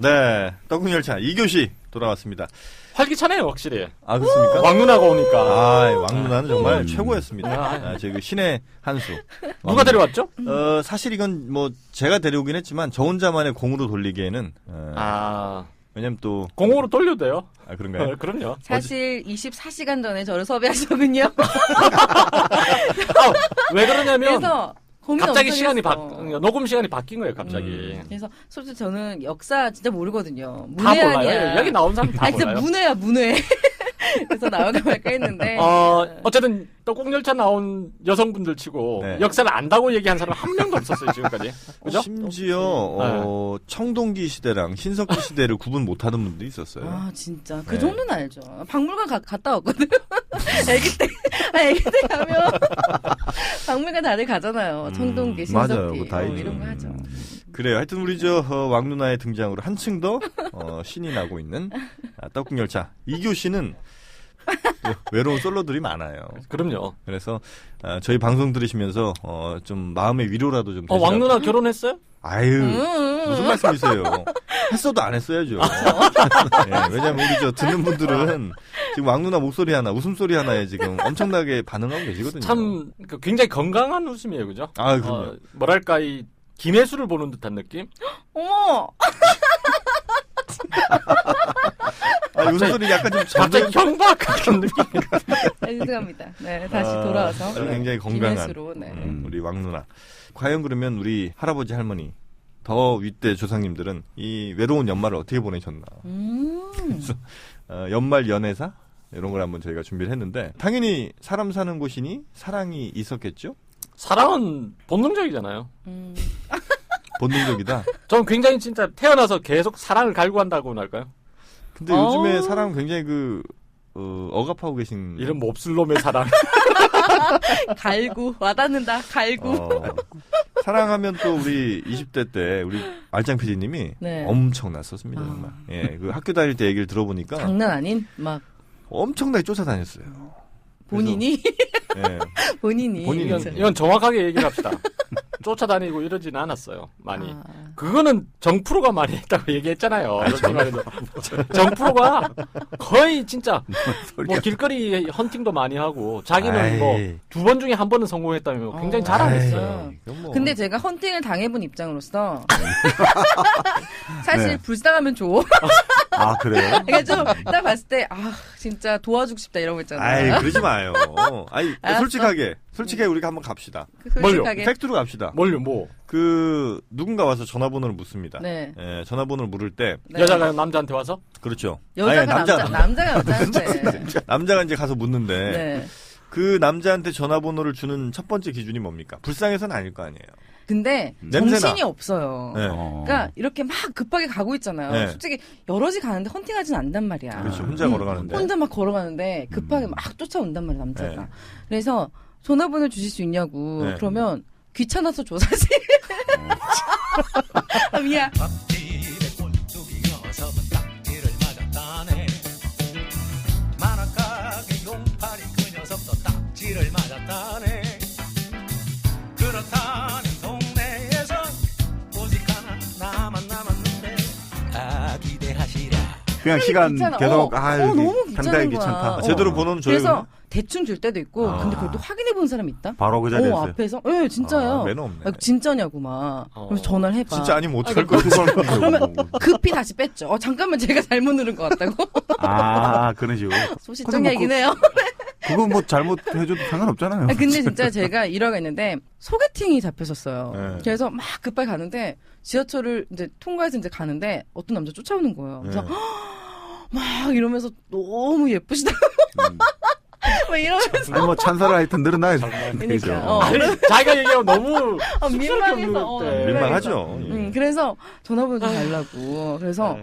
네, 떡국열차 2교시 돌아왔습니다. 활기차네요, 확실히. 아, 그렇습니까? 왕누나가 오니까. 아, 왕누나는 정말 최고였습니다. 아, 저기 신의 한 수. 누가 데려왔죠? 사실 이건 뭐 제가 데려오긴 했지만 저 혼자만의 공으로 돌리기에는 왜냐면 또 공으로 돌려도 돼요. 아, 그런가요? 그럼요. 사실 24시간 전에 저를 섭외하시거든요. 왜 그러냐면 그래서 갑자기 시간이 했어. 녹음 시간이 바뀐 거예요, 갑자기. 그래서 솔직히 저는 역사 진짜 모르거든요. 다 문외 몰라요. 아니야. 여기 나온 사람 다 아니, 진짜 몰라요. 문외야. 그래서 나올까 말까 했는데. 어쨌든 떡국열차 나온 여성분들 치고 네. 역사를 안다고 얘기한 사람 한 명도 없었어요, 지금까지. 그죠? 심지어 청동기 시대랑 신석기 시대를 구분 못하는 분도 있었어요. 아, 진짜. 그 네. 정도는 알죠. 박물관 갔다 왔거든. 애기 때 가면 박물관 다들 가잖아요. 청동기, 신석기. 맞아요. 그거 다 있죠. 이런 거 하죠. 그래요. 하여튼 우리 왕누나의 등장으로 한층 더 신이 나고 있는 떡국열차 2교시는 외로운 솔로들이 많아요. 그럼요. 그래서 저희 방송 들으시면서 좀 마음의 위로라도 좀 되시라고. 왕누나 결혼했어요? 아유, 무슨 말씀이세요? 했어도 안 했어야죠. 네, 왜냐면 우리 듣는 분들은 지금 왕누나 목소리 하나, 웃음소리 하나에 지금 엄청나게 반응하고 계시거든요. 참 굉장히 건강한 웃음이에요, 그죠? 아, 그럼요. 뭐랄까 이 김혜수를 보는 듯한 느낌? 어머! 웃음소리 약간 좀 갑자기 경박 같은 느낌. 죄송합니다. 네, 다시 돌아와서. 굉장히 건강한 김혜수로, 네. 우리 왕누나. 과연 그러면 우리 할아버지 할머니 더 윗대 조상님들은 이 외로운 연말을 어떻게 보내셨나. 그래서 연말 연애사 이런 걸 한번 저희가 준비를 했는데 당연히 사람 사는 곳이니 사랑이 있었겠죠? 사랑은 본능적이잖아요. 본능적이다. 저는 굉장히 진짜 태어나서 계속 사랑을 갈구한다고는 할까요? 근데 요즘에 사랑은 굉장히 억압하고 계신. 이런 몹쓸 놈의 사랑. 갈구. 와닿는다. 갈구. 사랑하면 또 우리 20대 때 우리 알짱 PD님이 네. 엄청났었습니다, 정말. 예, 그 학교 다닐 때 얘기를 들어보니까 장난 아닌? 막. 엄청나게 쫓아다녔어요. 본인이? 예. 본인이. 이건 정확하게 얘기를 합시다. 쫓아다니고 이러지는 않았어요. 많이. 그거는 정프로가 많이 했다고 얘기했잖아요. 정프로가 거의 진짜 뭐 길거리 헌팅도 많이 하고 자기는 뭐 2번 중에 1번은 성공했다며 굉장히 자랑했어요. 근데 제가 헌팅을 당해본 입장으로서 사실 네. 불쌍하면 줘. 아, 그래요? 그러니까 좀 딱 봤을 때 진짜 도와주고 싶다 이런 거 있잖아요. 아이, 그러지 마요. 솔직하게 우리가 한번 갑시다. 솔직하게. 팩트로 갑시다. 뭘요, 뭐? 누군가 와서 전화번호를 묻습니다. 네. 예, 전화번호를 물을 때. 네. 여자가 남자한테 와서? 그렇죠. 여자가 남자가 여자한테. 남자가 이제 가서 묻는데. 네. 그 남자한테 전화번호를 주는 첫 번째 기준이 뭡니까? 불쌍해서는 아닐 거 아니에요. 근데 냄새나. 정신이 없어요. 네. 그러니까 이렇게 막 급하게 가고 있잖아요. 네. 솔직히 여럿이 가는데 헌팅하진 않단 말이야. 그렇죠. 혼자 걸어가는데. 혼자 막 걸어가는데 급하게 막 쫓아온단 말이야, 남자가. 네. 그래서 전화번호 주실 수 있냐고. 네. 그러면 귀찮아서 줘, 사실. 미안. 그렇다는 동네에서 오직 하나 나만 남았는데 기대하시라. 그냥 시간 귀찮아. 계속 너무 상당히 귀찮은 거야. 귀찮다. 제대로 번호는 줘요. 그래서 대충 줄 때도 있고, 근데 그걸 또 확인해 본 사람 있다? 바로 그 자리에서. 앞에서? 네, 진짜요. 매너 없네. 진짜냐고 막. 그래서 전화를 해봐. 진짜 아니면 어떡할 거야. 그러면 급히 다시 뺐죠. 잠깐만 제가 잘못 누른 것 같다고. 그런 식으로. 소시적 얘기긴 해요. 그거 뭐 잘못해줘도 상관없잖아요. 근데 진짜 제가 일화가 있는데 소개팅이 잡혔었어요. 네. 그래서 막 급하게 가는데 지하철을 이제 통과해서 이제 가는데 어떤 남자 쫓아오는 거예요. 그래서 막 이러면서 너무 예쁘시다고. 막 이러면서. 아니, 뭐 찬사를 하여튼 늘어나야 그러니까. 자기가 얘기하면 너무 민망해서. 민망하죠. 그래서 전화번호 좀 달라고. 그래서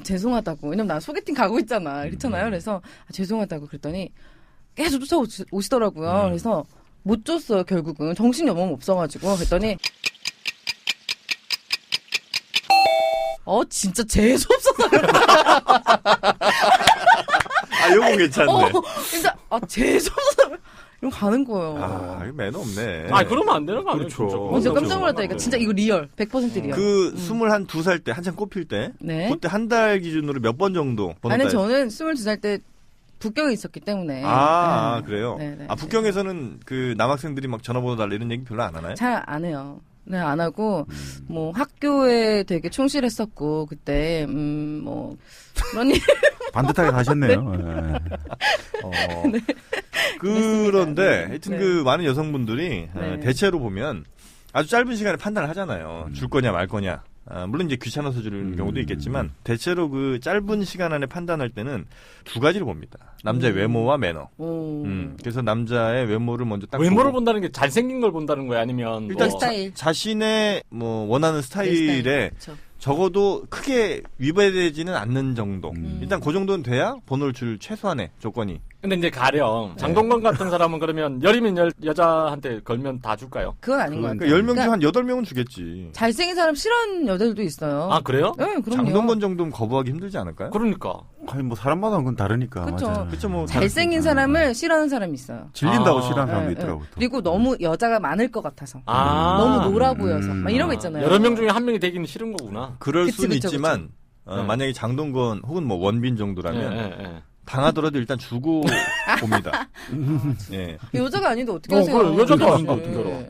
죄송하다고. 왜냐면 나 소개팅 가고 있잖아. 그렇잖아요. 그래서 죄송하다고 그랬더니 계속 쫓아오시더라고요. 그래서 못 줬어요, 결국은. 정신이 너무 없어가지고. 그랬더니 진짜 재수없어서. 요거 괜찮네. 진짜, 재수없어서. 이러고 가는 거예요. 아, 이거 매너 없네. 아, 그러면 안 되는 거 아니에요? 그렇죠. 진짜? 진짜 깜짝 놀랐다니까. 진짜 이거 리얼. 100% 리얼. 그 21~2살 때 한참 꼽힐 때 네. 그때 한 달 기준으로 몇 번 정도 번호 아니 따요? 저는 22살 때 북경에 있었기 때문에. 아, 네. 그래요? 네, 네, 아, 북경에서는 그 남학생들이 막 전화번호 달라 이런 얘기 별로 안 하나요? 잘 안 해요. 네, 안 하고, 뭐, 학교에 되게 충실했었고, 그때, 뭐, 그런 일. 반듯하게 가셨네요. 네. 그런데 하여튼 네. 그 많은 여성분들이 네. 대체로 보면 아주 짧은 시간에 판단을 하잖아요. 줄 거냐 말 거냐. 물론 이제 귀찮아서 주는 경우도 있겠지만 대체로 그 짧은 시간 안에 판단할 때는 두 가지를 봅니다. 남자의 외모와 매너. 오. 그래서 남자의 외모를 먼저 딱 외모를 보고 본다는 게 잘생긴 걸 본다는 거야? 아니면 일단 뭐 스타일. 자신의 뭐 원하는 내 스타일에 그쵸. 적어도 크게 위배되지는 않는 정도. 일단 그 정도는 돼야 번호를 줄 최소한의 조건이. 근데 이제 네. 가령 장동건 같은 사람은 그러면 열이면 여자한테 걸면 다 줄까요? 그건 아닌 것 그러니까 같아요. 10명 중 한 8명은 주겠지. 잘생긴 사람 싫어하는 여자들도 있어요. 아, 그래요? 네, 그럼요. 장동건 정도면 거부하기 힘들지 않을까요? 그러니까. 아니 뭐 사람마다 그건 다르니까. 그쵸. 맞아요. 그쵸, 뭐 잘생긴 사람을 싫어하는 사람이 있어요. 질린다고 아, 싫어하는 사람도 네, 있더라고요. 네. 또. 그리고 너무 여자가 많을 것 같아서. 아. 너무 놀아 보여서. 막 이런 거 있잖아요. 여러 명 중에 한 명이 되기는 싫은 거구나. 그럴 그치, 수는 그쵸, 있지만 네. 만약에 장동건 혹은 뭐 원빈 예, 정도라면 예, 예. 당하더라도 일단 주고 봅니다. 예. 여자가 아닌데 어떻게 하세요? 그래, 여자가 네. 아닌데 어떻게 알아?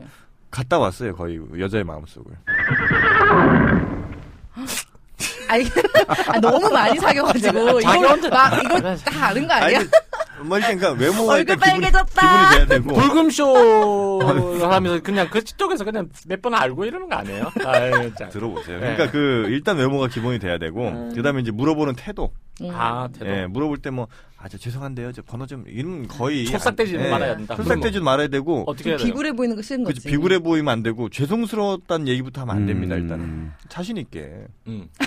갔다 왔어요, 거의 여자의 마음속을. 아니, 너무 많이 사귀어가지고. 자기한테 이거 다 아는 거 아니야? 뭐 일단 그러니까 외모가 얼굴 일단 기분이 빨개졌다. 돼야 되고. 불금쇼를 하면서 그냥 그쪽에서 그냥 몇 번 알고 이러는 거 아니에요? 아유, 참. 들어보세요. 네. 그러니까 그 일단 외모가 기본이 돼야 되고 그다음에 이제 물어보는 태도. 아, 태도. 예, 물어볼 때 뭐 저 죄송한데요. 저 번호 좀 이런 거의 촐싹대지는 말아야 된다. 촐싹대지는 말아야 되고 어떻게 해야 돼요? 비굴해 보이는 거 싫은 거지. 그치, 비굴해 보이면 안 되고 죄송스러웠다는 얘기부터 하면 안 됩니다. 일단은 음. 자신 있게.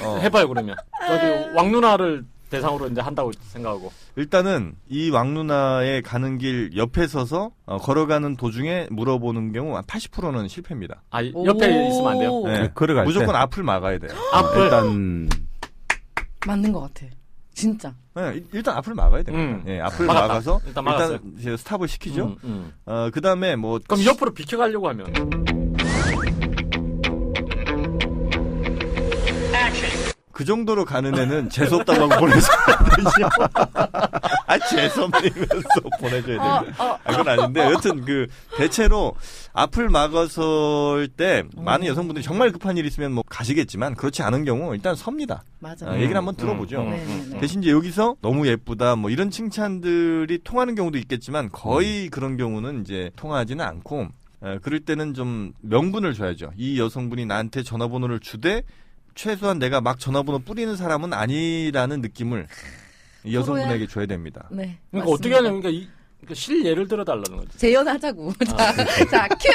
해봐요, 그러면. 저기, 왕 누나를 대상으로 이제 한다고 생각하고. 일단은 이 왕 누나의 가는 길 옆에 서서 걸어가는 도중에 물어보는 경우 한 80%는 실패입니다. 아, 옆에 있으면 안 돼요? 네. 걸어갈 때. 무조건 앞을 막아야 돼요. 앞을. 일단 맞는 것 같아. 진짜. 네, 일단 앞을 막아야 됩니다. 예, 앞을 막았다. 막아서 일단 막았어요. 이제 스탑을 시키죠. 음. 그 다음에 뭐 그럼 옆으로 비켜가려고 하면. 그 정도로 가는 애는 재수없다고 하고 보내줘야 되죠. 아, 재수없으면서 보내줘야 되죠. 그건 아닌데, 여튼 대체로 앞을 막아설 때 많은 여성분들이 정말 급한 일이 있으면 뭐 가시겠지만, 그렇지 않은 경우 일단 섭니다. 맞아. 얘기를 한번 들어보죠. 네네네. 대신 이제 여기서 너무 예쁘다, 뭐 이런 칭찬들이 통하는 경우도 있겠지만, 거의 그런 경우는 이제 통하지는 않고, 그럴 때는 좀 명분을 줘야죠. 이 여성분이 나한테 전화번호를 주되, 최소한 내가 막 전화번호 뿌리는 사람은 아니라는 느낌을 이 여성분에게 줘야 됩니다. 네. 그러니까 어떻게 하냐면, 그러니까 실 예를 들어달라는 거지. 재연하자고. 자, 큐!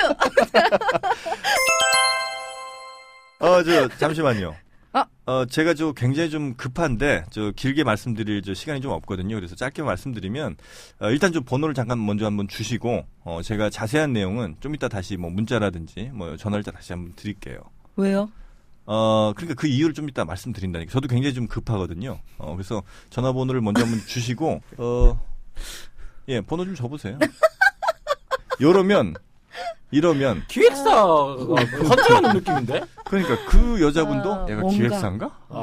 잠시만요. 제가 굉장히 좀 급한데, 길게 말씀드릴 시간이 좀 없거든요. 그래서 짧게 말씀드리면, 일단 좀 번호를 잠깐 먼저 한번 주시고, 제가 자세한 내용은 좀 이따 다시 뭐 문자라든지, 뭐 전화를 다시 한번 드릴게요. 왜요? 그러니까 그 이유를 좀 이따 말씀드린다니까. 저도 굉장히 좀 급하거든요. 그래서 전화번호를 먼저 한번 주시고, 예, 번호 좀 줘보세요. 이러면 기획사 헌팅하는 느낌인데? 그러니까 그 여자분도 내가 뭔가. 기획사인가? 뭐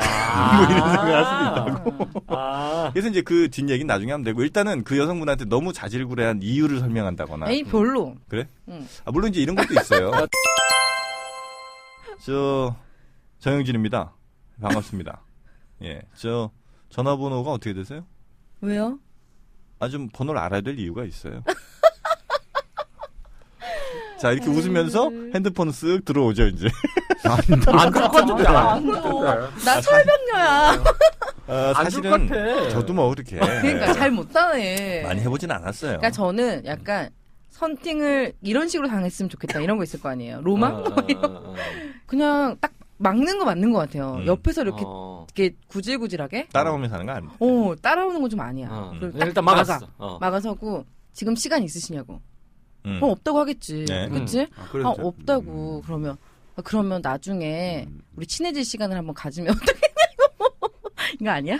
이런 생각을 할 수도 있다고. 아. 그래서 이제 그 뒷얘기는 나중에 하면 되고, 일단은 그 여성분한테 너무 자질구레한 이유를 설명한다거나. 에이, 별로. 그래? 응. 물론 이제 이런 것도 있어요. 정영진입니다. 반갑습니다. 예, 전화번호가 어떻게 되세요? 왜요? 좀 번호를 알아야 될 이유가 있어요. 자, 이렇게 웃으면서 핸드폰 쓱 들어오죠, 이제. 안 그럴 것 같은데. 안 그래. 나 철벽녀야. 사실은 똑같아. 저도 뭐 그렇게 그러니까 잘 못하네. 많이 해보진 않았어요. 그러니까 저는 약간 선팅을 이런 식으로 당했으면 좋겠다. 이런 거 있을 거 아니에요. 로망? 그냥 딱 막는 거 맞는 것 같아요. 옆에서 이렇게 구질구질하게. 따라오면서 하는 거 아니에요? 따라오는 건 좀 아니야. 그리고 딱 일단 막았어. 막아서고 지금 시간 있으시냐고. 그럼 없다고 하겠지. 네. 그치? 그렇죠. 없다고. 그러면 나중에 우리 친해질 시간을 한번 가지면 어떻겠냐고. 이거 아니야?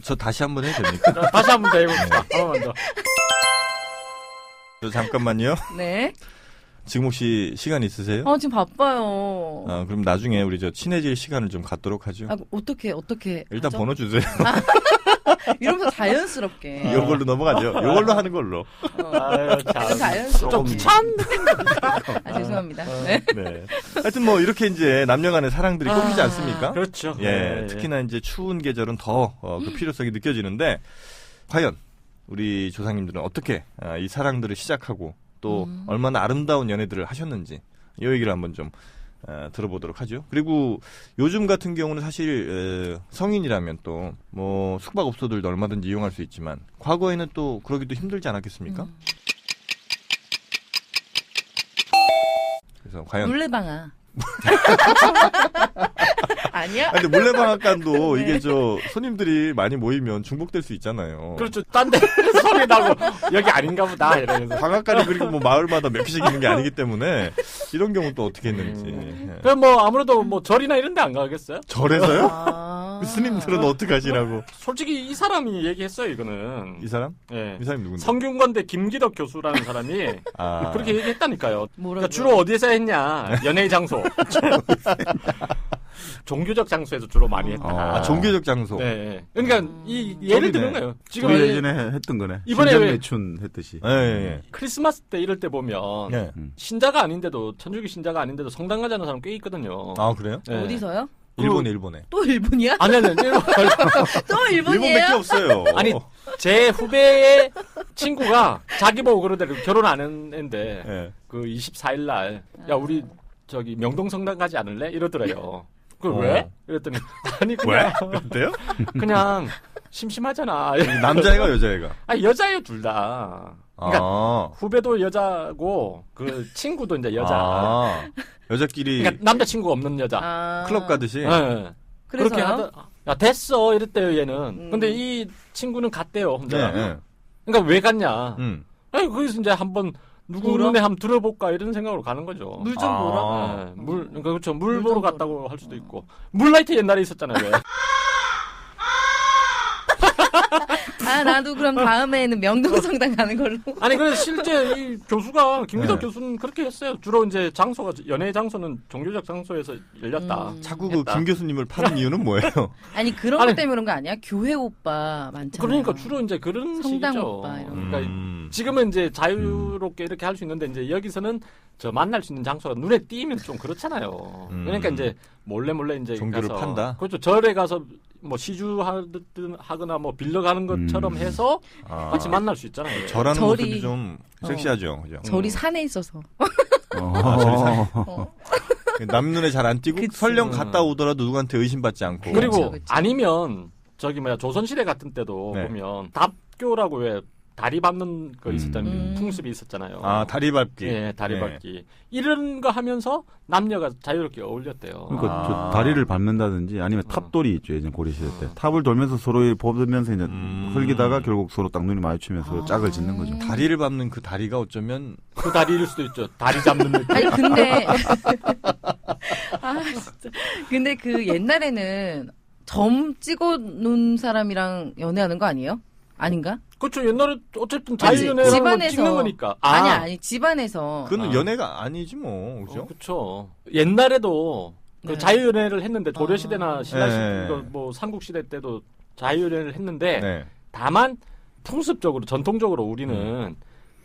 저 다시 한번 해도 됩니까? 다시 한번 더 해봅시다. 한번 더. 저 잠깐만요. 네. 지금 혹시 시간 있으세요? 지금 바빠요. 그럼 나중에 우리 저 친해질 시간을 좀 갖도록 하죠. 어떻게 일단 하죠? 번호 주세요. 이러면서 자연스럽게. 이걸로 넘어가죠. 이걸로 하는 걸로. 아유, 참. 자연스럽게. 좀 귀찮. 죄송합니다. 네. 네. 하여튼 뭐 이렇게 이제 남녀간의 사랑들이 꼽히지 않습니까? 그렇죠. 예. 네. 특히나 이제 추운 계절은 더 그 필요성이 느껴지는데 과연 우리 조상님들은 어떻게 이 사랑들을 시작하고 또 얼마나 아름다운 연애들을 하셨는지 이 얘기를 한번 좀 들어보도록 하죠. 그리고 요즘 같은 경우는 사실 성인이라면 또 뭐 숙박업소들도 얼마든지 이용할 수 있지만 과거에는 또 그러기도 힘들지 않았겠습니까? 그래서 과연 물레방아. 아니야? 근데 물레방앗간도 네. 이게 저 손님들이 많이 모이면 중복될 수 있잖아요. 그렇죠. 딴 데 소리 나고 여기 아닌가 보다 이러면서. 방앗간이 그리고 뭐 마을마다 몇 개씩 있는 게 아니기 때문에 이런 경우는 또 어떻게 했는지. 예. 그럼 뭐 아무래도 뭐 절이나 이런 데 안 가겠어요? 절에서요? 스님들은 어떻게 하시라고? 솔직히 이 사람이 얘기했어요, 이거는. 이 사람? 예. 이 사람이 누군데? 성균관대 김기덕 교수라는 사람이 아. 그렇게 얘기했다니까요. 뭐라고요? 그러니까 주로 어디에서 했냐? 연예의 장소. 종교적 장소에서 주로 많이 했다. 아, 종교적 장소. 네. 그러니까 이 예를 드는 거예요. 지금 우리 예전에 했던 거네. 이번에 왜- 신장매춘 했듯이. 예, 예, 크리스마스 때 이럴 때 보면 예. 신자가 아닌데도 천주교 신자가 아닌데도 성당 가자는 사람 꽤 있거든요. 아, 그래요? 네. 어디서요? 일본에. 또 일본이야? 아니 또 일본이에요? 일본밖에 없어요. 아니 제 후배의 친구가 자기 보고 그러더라고. 결혼 안 했는데 예. 그 24일 날 야 우리 저기 명동 성당 가지 않을래? 이러더래요. 그 어. 왜? 이랬더니 아니 왜? 그냥 그랬대요? 그냥 심심하잖아. 남자애가 여자애가. 아 여자예요 둘 다. 그러니까 아. 후배도 여자고 그 친구도 이제 여자. 아. 여자끼리 그러니까 남자친구가 없는 여자. 아. 클럽 가듯이. 예. 그렇게 그래서요? 하다. 야 됐어 이랬대요 얘는. 근데 이 친구는 갔대요 혼자. 네, 네. 그러니까 왜 갔냐? 아니 거기서 이제 한번 누구 보러? 눈에 한번 들어볼까 이런 생각으로 가는 거죠. 물 좀 보러? 예, 그러니까 그렇죠. 물 물 보러 좀 갔다고 할 수도 있고. 물라이트 옛날에 있었잖아요. 왜? 나도 그럼 다음에는 명동성당 가는 걸로. 아니 그래서 실제 이 교수가 김기덕 교수는 그렇게 했어요. 주로 이제 장소가 연애 장소는 종교적 장소에서 열렸다. 자꾸 그 했다. 김 교수님을 파는 이유는 뭐예요? 아니 그런 아니. 것 때문에 그런 거 아니야? 교회 오빠 많잖아요. 그러니까 주로 이제 그런 성당 식이죠. 오빠 이런 그러니까 지금은 이제 자유롭게 이렇게 할 수 있는데 이제 여기서는 저 만날 수 있는 장소가 눈에 띄면 좀 그렇잖아요. 그러니까 이제 몰래 이제 종교를 가서 판다? 그렇죠. 절에 가서 뭐 시주하거나 뭐 빌려가는 것처럼 해서 아. 같이 만날 수 있잖아요. 절하는 절이- 모습이 좀 섹시하죠. 그죠? 절이 산에 있어서. 남 눈에 잘 안 띄고 그치. 설령 갔다 오더라도 누구한테 의심받지 않고. 그리고 그쵸. 아니면 저기 뭐야 조선시대 같은 때도 네. 보면 답교라고 왜 다리 밟는 거 있었잖아요. 풍습이 있었잖아요. 아, 다리 밟기. 예, 다리 예. 밟기. 이런 거 하면서 남녀가 자유롭게 어울렸대요. 그러니까 아. 저 다리를 밟는다든지 아니면 탑돌이 있죠 예전 고려시대 때 탑을 돌면서 서로 보면서 이제 흘기다가 결국 서로 딱 눈이 마주치면서 서로 짝을 짓는 거죠. 다리를 밟는 그 다리가 어쩌면 그 다리일 수도 있죠. 다리 잡는 느낌. 아니 근데 진짜. 근데 그 옛날에는 점 찍어 놓은 사람이랑 연애하는 거 아니에요? 아닌가? 그렇죠. 옛날에 어쨌든 아니, 자유연애라는 건 집안에서- 찍는 거니까. 아니 집안에서. 그거는 아. 연애가 아니지 뭐. 그죠? 그렇죠. 옛날에도 그 네. 자유연애를 했는데 고려시대나 신라시대, 네. 뭐 삼국시대 때도 자유연애를 했는데 네. 다만 풍습적으로 전통적으로 우리는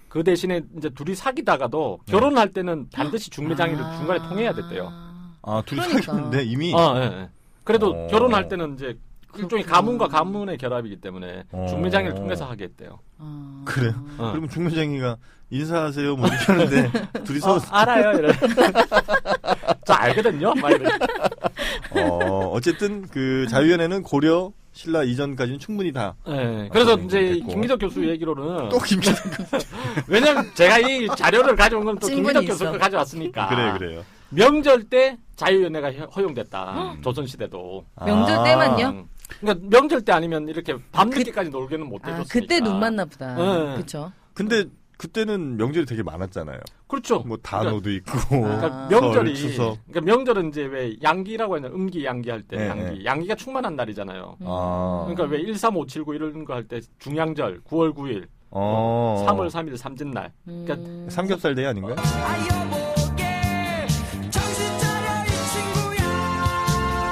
그 대신에 이제 둘이 사귀다가도 결혼할 때는 반드시 중매장이를 중간에 통해야 됐대요. 아, 둘이 그러니까. 사귀었는데 이미 예, 예. 그래도 어. 결혼할 때는 이제 일종의 그렇구나. 가문과 가문의 결합이기 때문에 어. 중매장이를 통해서 하게 했대요. 그래요. 어. 그러면 중매장이가 인사하세요 뭐 이렇게 하는데 둘이서 알아요. 이래. 저 알거든요. 막 이래. 어쨌든 그 자유연애는 고려 신라 이전까지는 충분히 다. 예. 그래서 아, 이제 됐고. 김기덕 교수 얘기로는 또 김기덕 왜냐면 제가 이 자료를 가져온 건 또 친분이 김기덕 있어. 교수가 가져왔으니까. 그래요. 명절 때 자유연애가 허용됐다. 조선시대도. 명절 때만요? 그러니까 명절 때 아니면 이렇게 밤늦게까지 놀게는 못 해줬으니까. 그때 눈 맞나 보다. 네. 그쵸? 근데 그때는 명절이 되게 많았잖아요. 그렇죠. 뭐 단오도 있고. 그러니까 명절이 설, 추석. 그러니까 명절은 이제 왜 양기라고 하냐 음기 양기 할 때 네, 양기 양기가 충만한 날이잖아요. 아. 그러니까 왜 13579 이런 거 할 때 중양절 9월 9일 어. 3월 3일 삼진날. 그러니까 삼겹살 데이 아닌가요? 아여보게 정신 차려 이 친구야.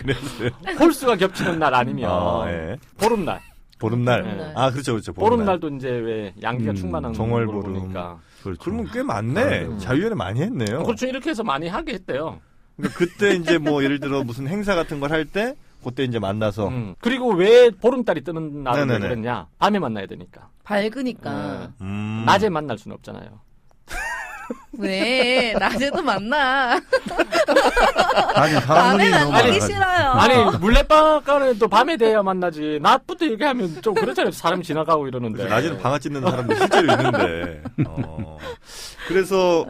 그랬어요. 홀수가 겹치는 날 아니면 예. 보름날. 보름날. 보름날. 아, 그렇죠, 그렇죠. 보름날도 이제 왜 양기가 충만한 정월 걸로 보름. 보니까. 그렇죠. 그러면 꽤 많네. 자유연애 많이 했네요. 그렇죠. 이렇게 해서 많이 하게 했대요. 그러니까 그때 이제 뭐 예를 들어 무슨 행사 같은 걸 할 때 그때 이제 만나서 그리고 왜 보름달이 뜨는 날을 왜 네네네. 그랬냐? 밤에 만나야 되니까. 밝으니까. 낮에 만날 수는 없잖아요. 왜? 낮에도 만나. 하긴 사람 밤에 눈이 너무 만나기 많아가지고. 싫어요. 아니 물레방앗간은 또 밤에 돼야 만나지. 낮부터 얘기하면 좀 그렇잖아요. 사람 지나가고 이러는데. 낮에는 방아 찢는 사람도 실제로 있는데. 그래서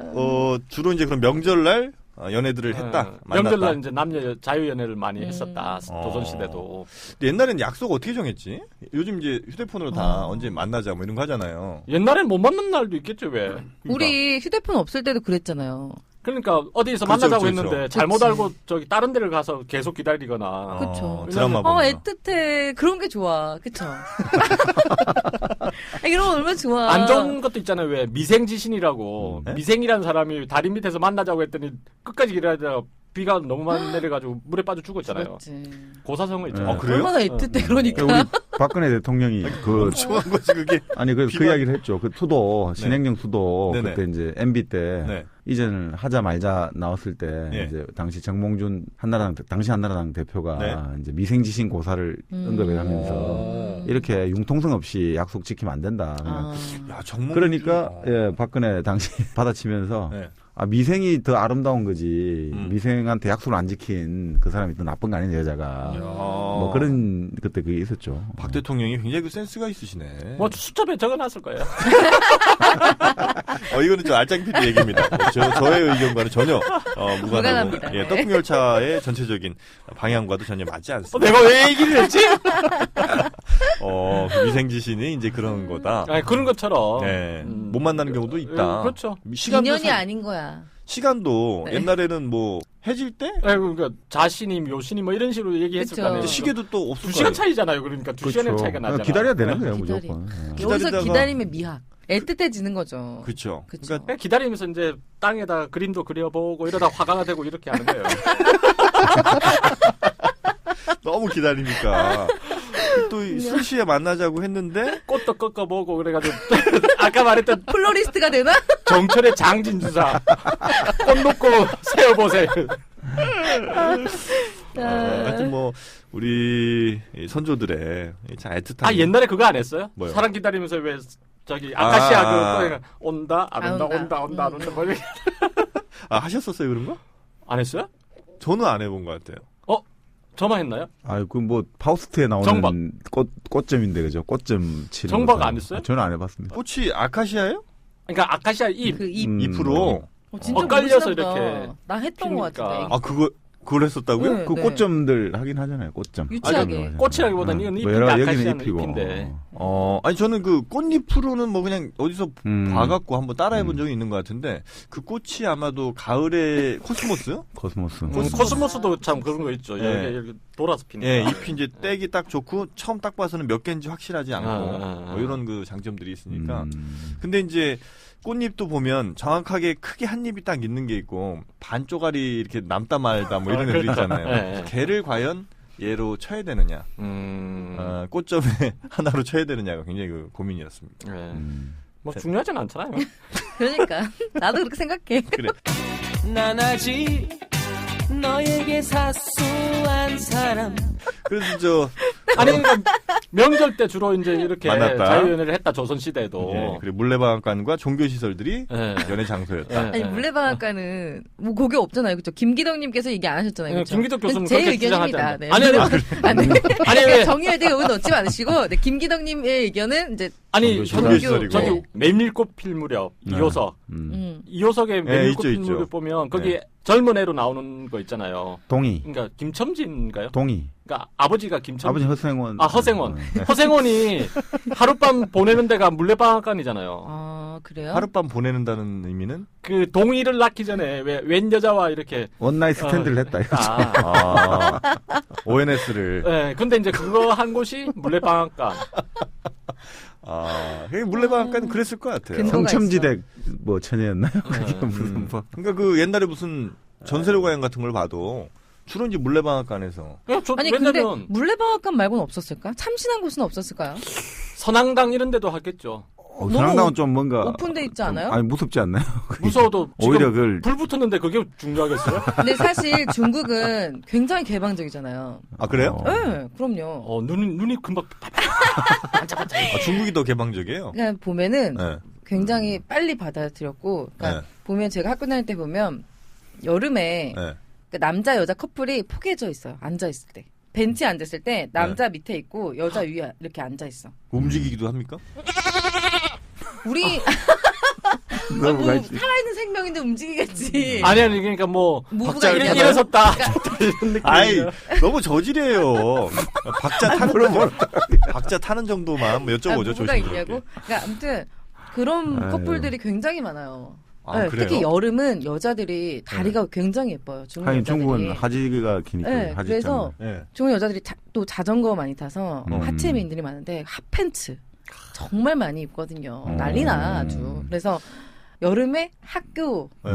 주로 이제 그런 명절날 연애들을 했다. 만났다. 명절날 이제 남녀 자유연애를 많이 했었다. 조선시대도. 근데 옛날에는 약속 어떻게 정했지? 요즘 이제 휴대폰으로 다 언제 만나자 뭐 이런 거 하잖아요. 옛날엔 못 만난 날도 있겠죠, 왜? 우리 휴대폰 없을 때도 그랬잖아요. 그러니까 어디서 그렇죠, 만나자고 그렇죠. 했는데 잘못 그치. 알고 저기 다른 데를 가서 계속 기다리거나. 그쵸. 드라마 보면. 애틋해. 그런 게 좋아. 그쵸? 이런 거 얼마나 좋아. 안 좋은 것도 있잖아요. 왜 미생지신이라고 네? 미생이라는 사람이 다리 밑에서 만나자고 했더니 끝까지 기다리다가 비가 너무 많이 내려가지고 물에 빠져 죽었잖아요. 그렇지. 고사성어 있잖아요. 아, 그래요? 얼마나 애틋해. 그러니까. 우리 박근혜 대통령이 그 좋아한 거지 그게. 아니 그 비가- 이야기를 했죠. 그 수도 신행령 수도 네네. 그때 이제 MB 때 네. 이전을 하자 말자 나왔을 때 예. 이제 당시 정몽준 당시 한나라당 대표가 네. 이제 미생지신 고사를 언급을 하면서 이렇게 융통성 없이 약속 지키면 안 된다. 그냥 야, 정몽. 그러니까 예, 박근혜 당시 받아치면서 네. 아 미생이 더 아름다운 거지 미생한테 약속을 안 지킨 그 사람이 더 나쁜 거 아니냐 여자가 뭐 그런 그때 그게 있었죠. 박 대통령이 굉장히 그 센스가 있으시네. 뭐 수첩에 적어놨을 거예요. 이거는 좀 알짱 PD 얘기입니다. 저의 의견과는 전혀 무관하고 무관합니다. 예, 떡국열차의 전체적인 방향과도 전혀 맞지 않습니다. 내가 왜 얘기를 했지? 그 미생지신이 이제 그런 거다. 아니, 그런 것처럼. 네. 못 만나는 경우도 있다. 그렇죠. 시간도 인연이 아닌 거야. 시간도 네. 옛날에는 뭐 해질 때 그러니까 자신이 묘신이 뭐 이런 식으로 얘기했을 그쵸. 거 아니에요. 시계도 또 없을 2시간 거예요. 차이잖아요. 그러니까 2시간의 차이가 나잖아. 기다려야 되는 거예요 기다리- 무조건. 예. 여기서 기다리다가- 기다림의 미학. 애틋해지는 거죠. 그렇죠. 그쵸. 그러니까 그냥 기다리면서 이제 땅에다 그림도 그려보고 이러다 화가가 되고 이렇게 하는 거예요. 너무 기다리니까 또 술시에 만나자고 했는데 꽃도 꺾어보고 그래가지고 아까 말했던 플로리스트가 되나? 정철의 장진주사 꽃 놓고 세어보세요. 하여튼 뭐 우리 이 선조들의 참 애틋한 옛날에 그거 안 했어요? 뭐요? 사람 기다리면서 왜 저기 아카시아 아. 그 온다 안 온다 온다 온다 안 온다 뭐 이렇게 하셨었어요 그런 거? 안 했어요? 저는 안 해본 것 같아요. 저만 했나요? 그 뭐 파우스트에 나오는 정박. 꽃점인데 그죠? 꽃점 치는 정박 거죠. 안 했어요? 저는 안 해봤습니다. 꽃이 아카시아예요? 그러니까 아카시아 잎 그 입. 잎으로. 진짜 엇갈려서 모르시나 보다. 이렇게 나 했던 것 피니까. 같은데. 그걸 했었다고요? 네. 그 꽃점들 하긴 하잖아요. 꽃점. 유치하게. 꽃이라기보다는 이건 잎인데 여기는 아카시아는 잎이고. 잎인데. 아니 저는 그 꽃잎으로는 뭐 그냥 어디서 봐갖고 한번 따라해본 음. 적이 있는 것 같은데 그 꽃이 아마도 가을에 코스모스? 코스모스. 코스모스도 참 그런 거 있죠. 예. 이렇게 돌아서 피니까. 예, 잎이 이제 떼기 딱 좋고 처음 딱 봐서는 몇 개인지 확실하지 않고 뭐 이런 그 장점들이 있으니까. 근데 이제 꽃잎도 보면 정확하게 크게 한 잎이 딱 있는 게 있고 반 쪼가리 이렇게 남다 말다 뭐 이런 애들 있잖아요. 네. 걔를 과연 얘로 쳐야 되느냐, 꽃점에 하나로 쳐야 되느냐가 굉장히 그 고민이었습니다. 네. 뭐 중요하진 않잖아요. 그러니까. 나도 그렇게 생각해. 그래. 난 아직 너에게 사소한 사람. 그래서 저 아니 그러니까 명절 때 주로 이제 이렇게 만났다. 자유연애를 했다 조선 시대에도. 예, 그리고 물레방앗간과 종교 시설들이 예. 연애 장소였다. 예. 아니 물레방앗간은 뭐 거기 없잖아요, 그렇죠? 김기덕님께서 얘기 안 하셨잖아요, 그렇죠? 김기덕 교수는 제 그렇게 의견입니다. 주장하지 네. 않아요. 아니, 아니 왜? 정의할 때 여기 넣지 않으시고, 네, 김기덕님의 의견은 이제 아니 종교 시설이고. 저기 메밀꽃 필 무렵 이호석 이호석의 메밀꽃 필 있죠. 무렵 보면 거기 네. 젊은 애로 나오는 거 있잖아요. 동의. 그러니까 김첨지인가요? 동의. 그러니까 아버지가 김첨지. 아버지 허생원. 아, 허생원. 허생원이 하룻밤 보내는 데가 물레방앗간이잖아요. 아, 그래요? 하룻밤 보내는다는 의미는? 그 동의를 낳기 전에 웬 여자와 이렇게 원나잇 스탠드를 했다. 이거죠. ONS를. 네, 근데 이제 그거 한 곳이 물레방앗간. 물레방앗간은 그랬을 것 같아요. 근데- 성첨지대 뭐 처녀였나요? 그게 무슨 뭐. 그러니까 그 옛날에 무슨 전세로 가양 같은 걸 봐도 주로 이제 물레방앗간에서 아니 근데 왜냐면 물레방앗간 말고는 없었을까? 참신한 곳은 없었을까요? 선앙당 이런 데도 하겠죠. 선앙당은 좀 뭔가 오픈돼 있지 않아요? 아니 무섭지 않나요? 무서워도 오히려 지금 그걸 불 붙었는데 그게 중요하겠어요? 근데 사실 중국은 굉장히 개방적이잖아요. 아 그래요? 네, 그럼요. 눈이 금방 중국이 더 개방적이에요. 그냥 보면은 네. 굉장히 빨리 받아들였고, 그러니까 네. 보면 제가 학교 다닐 때 보면 여름에 네. 그 남자 여자 커플이 포개져 있어요. 앉아 있을 때. 벤치에 앉아 있을 때 남자 밑에 있고 여자 위에 이렇게 앉아 있어. 움직이기도 합니까? 우리 너무 뭐 가지. 살아있는 생명인데 움직이겠지. 아니 그러니까 뭐 무브가 박자 이렇게 이렇게 일어섰다 그러니까 이런 느낌. 아이 너무 저질이에요. 박자 타는 정도만 뭐 여쭤보죠. 뭐가 조심스럽게. 있냐고? 그러니까 아무튼 그런 아유. 커플들이 굉장히 많아요. 아, 네, 그래요? 특히 여름은 여자들이 다리가 굉장히 예뻐요. 중국 하긴 여자들이. 중국은 하지가 기니까 네, 하지 그래서 네. 중국 여자들이 또 자전거 많이 타서 음. 하체 미인들이 많은데 핫팬츠 정말 많이 입거든요. 난리나 아주. 그래서 여름에 학교 네.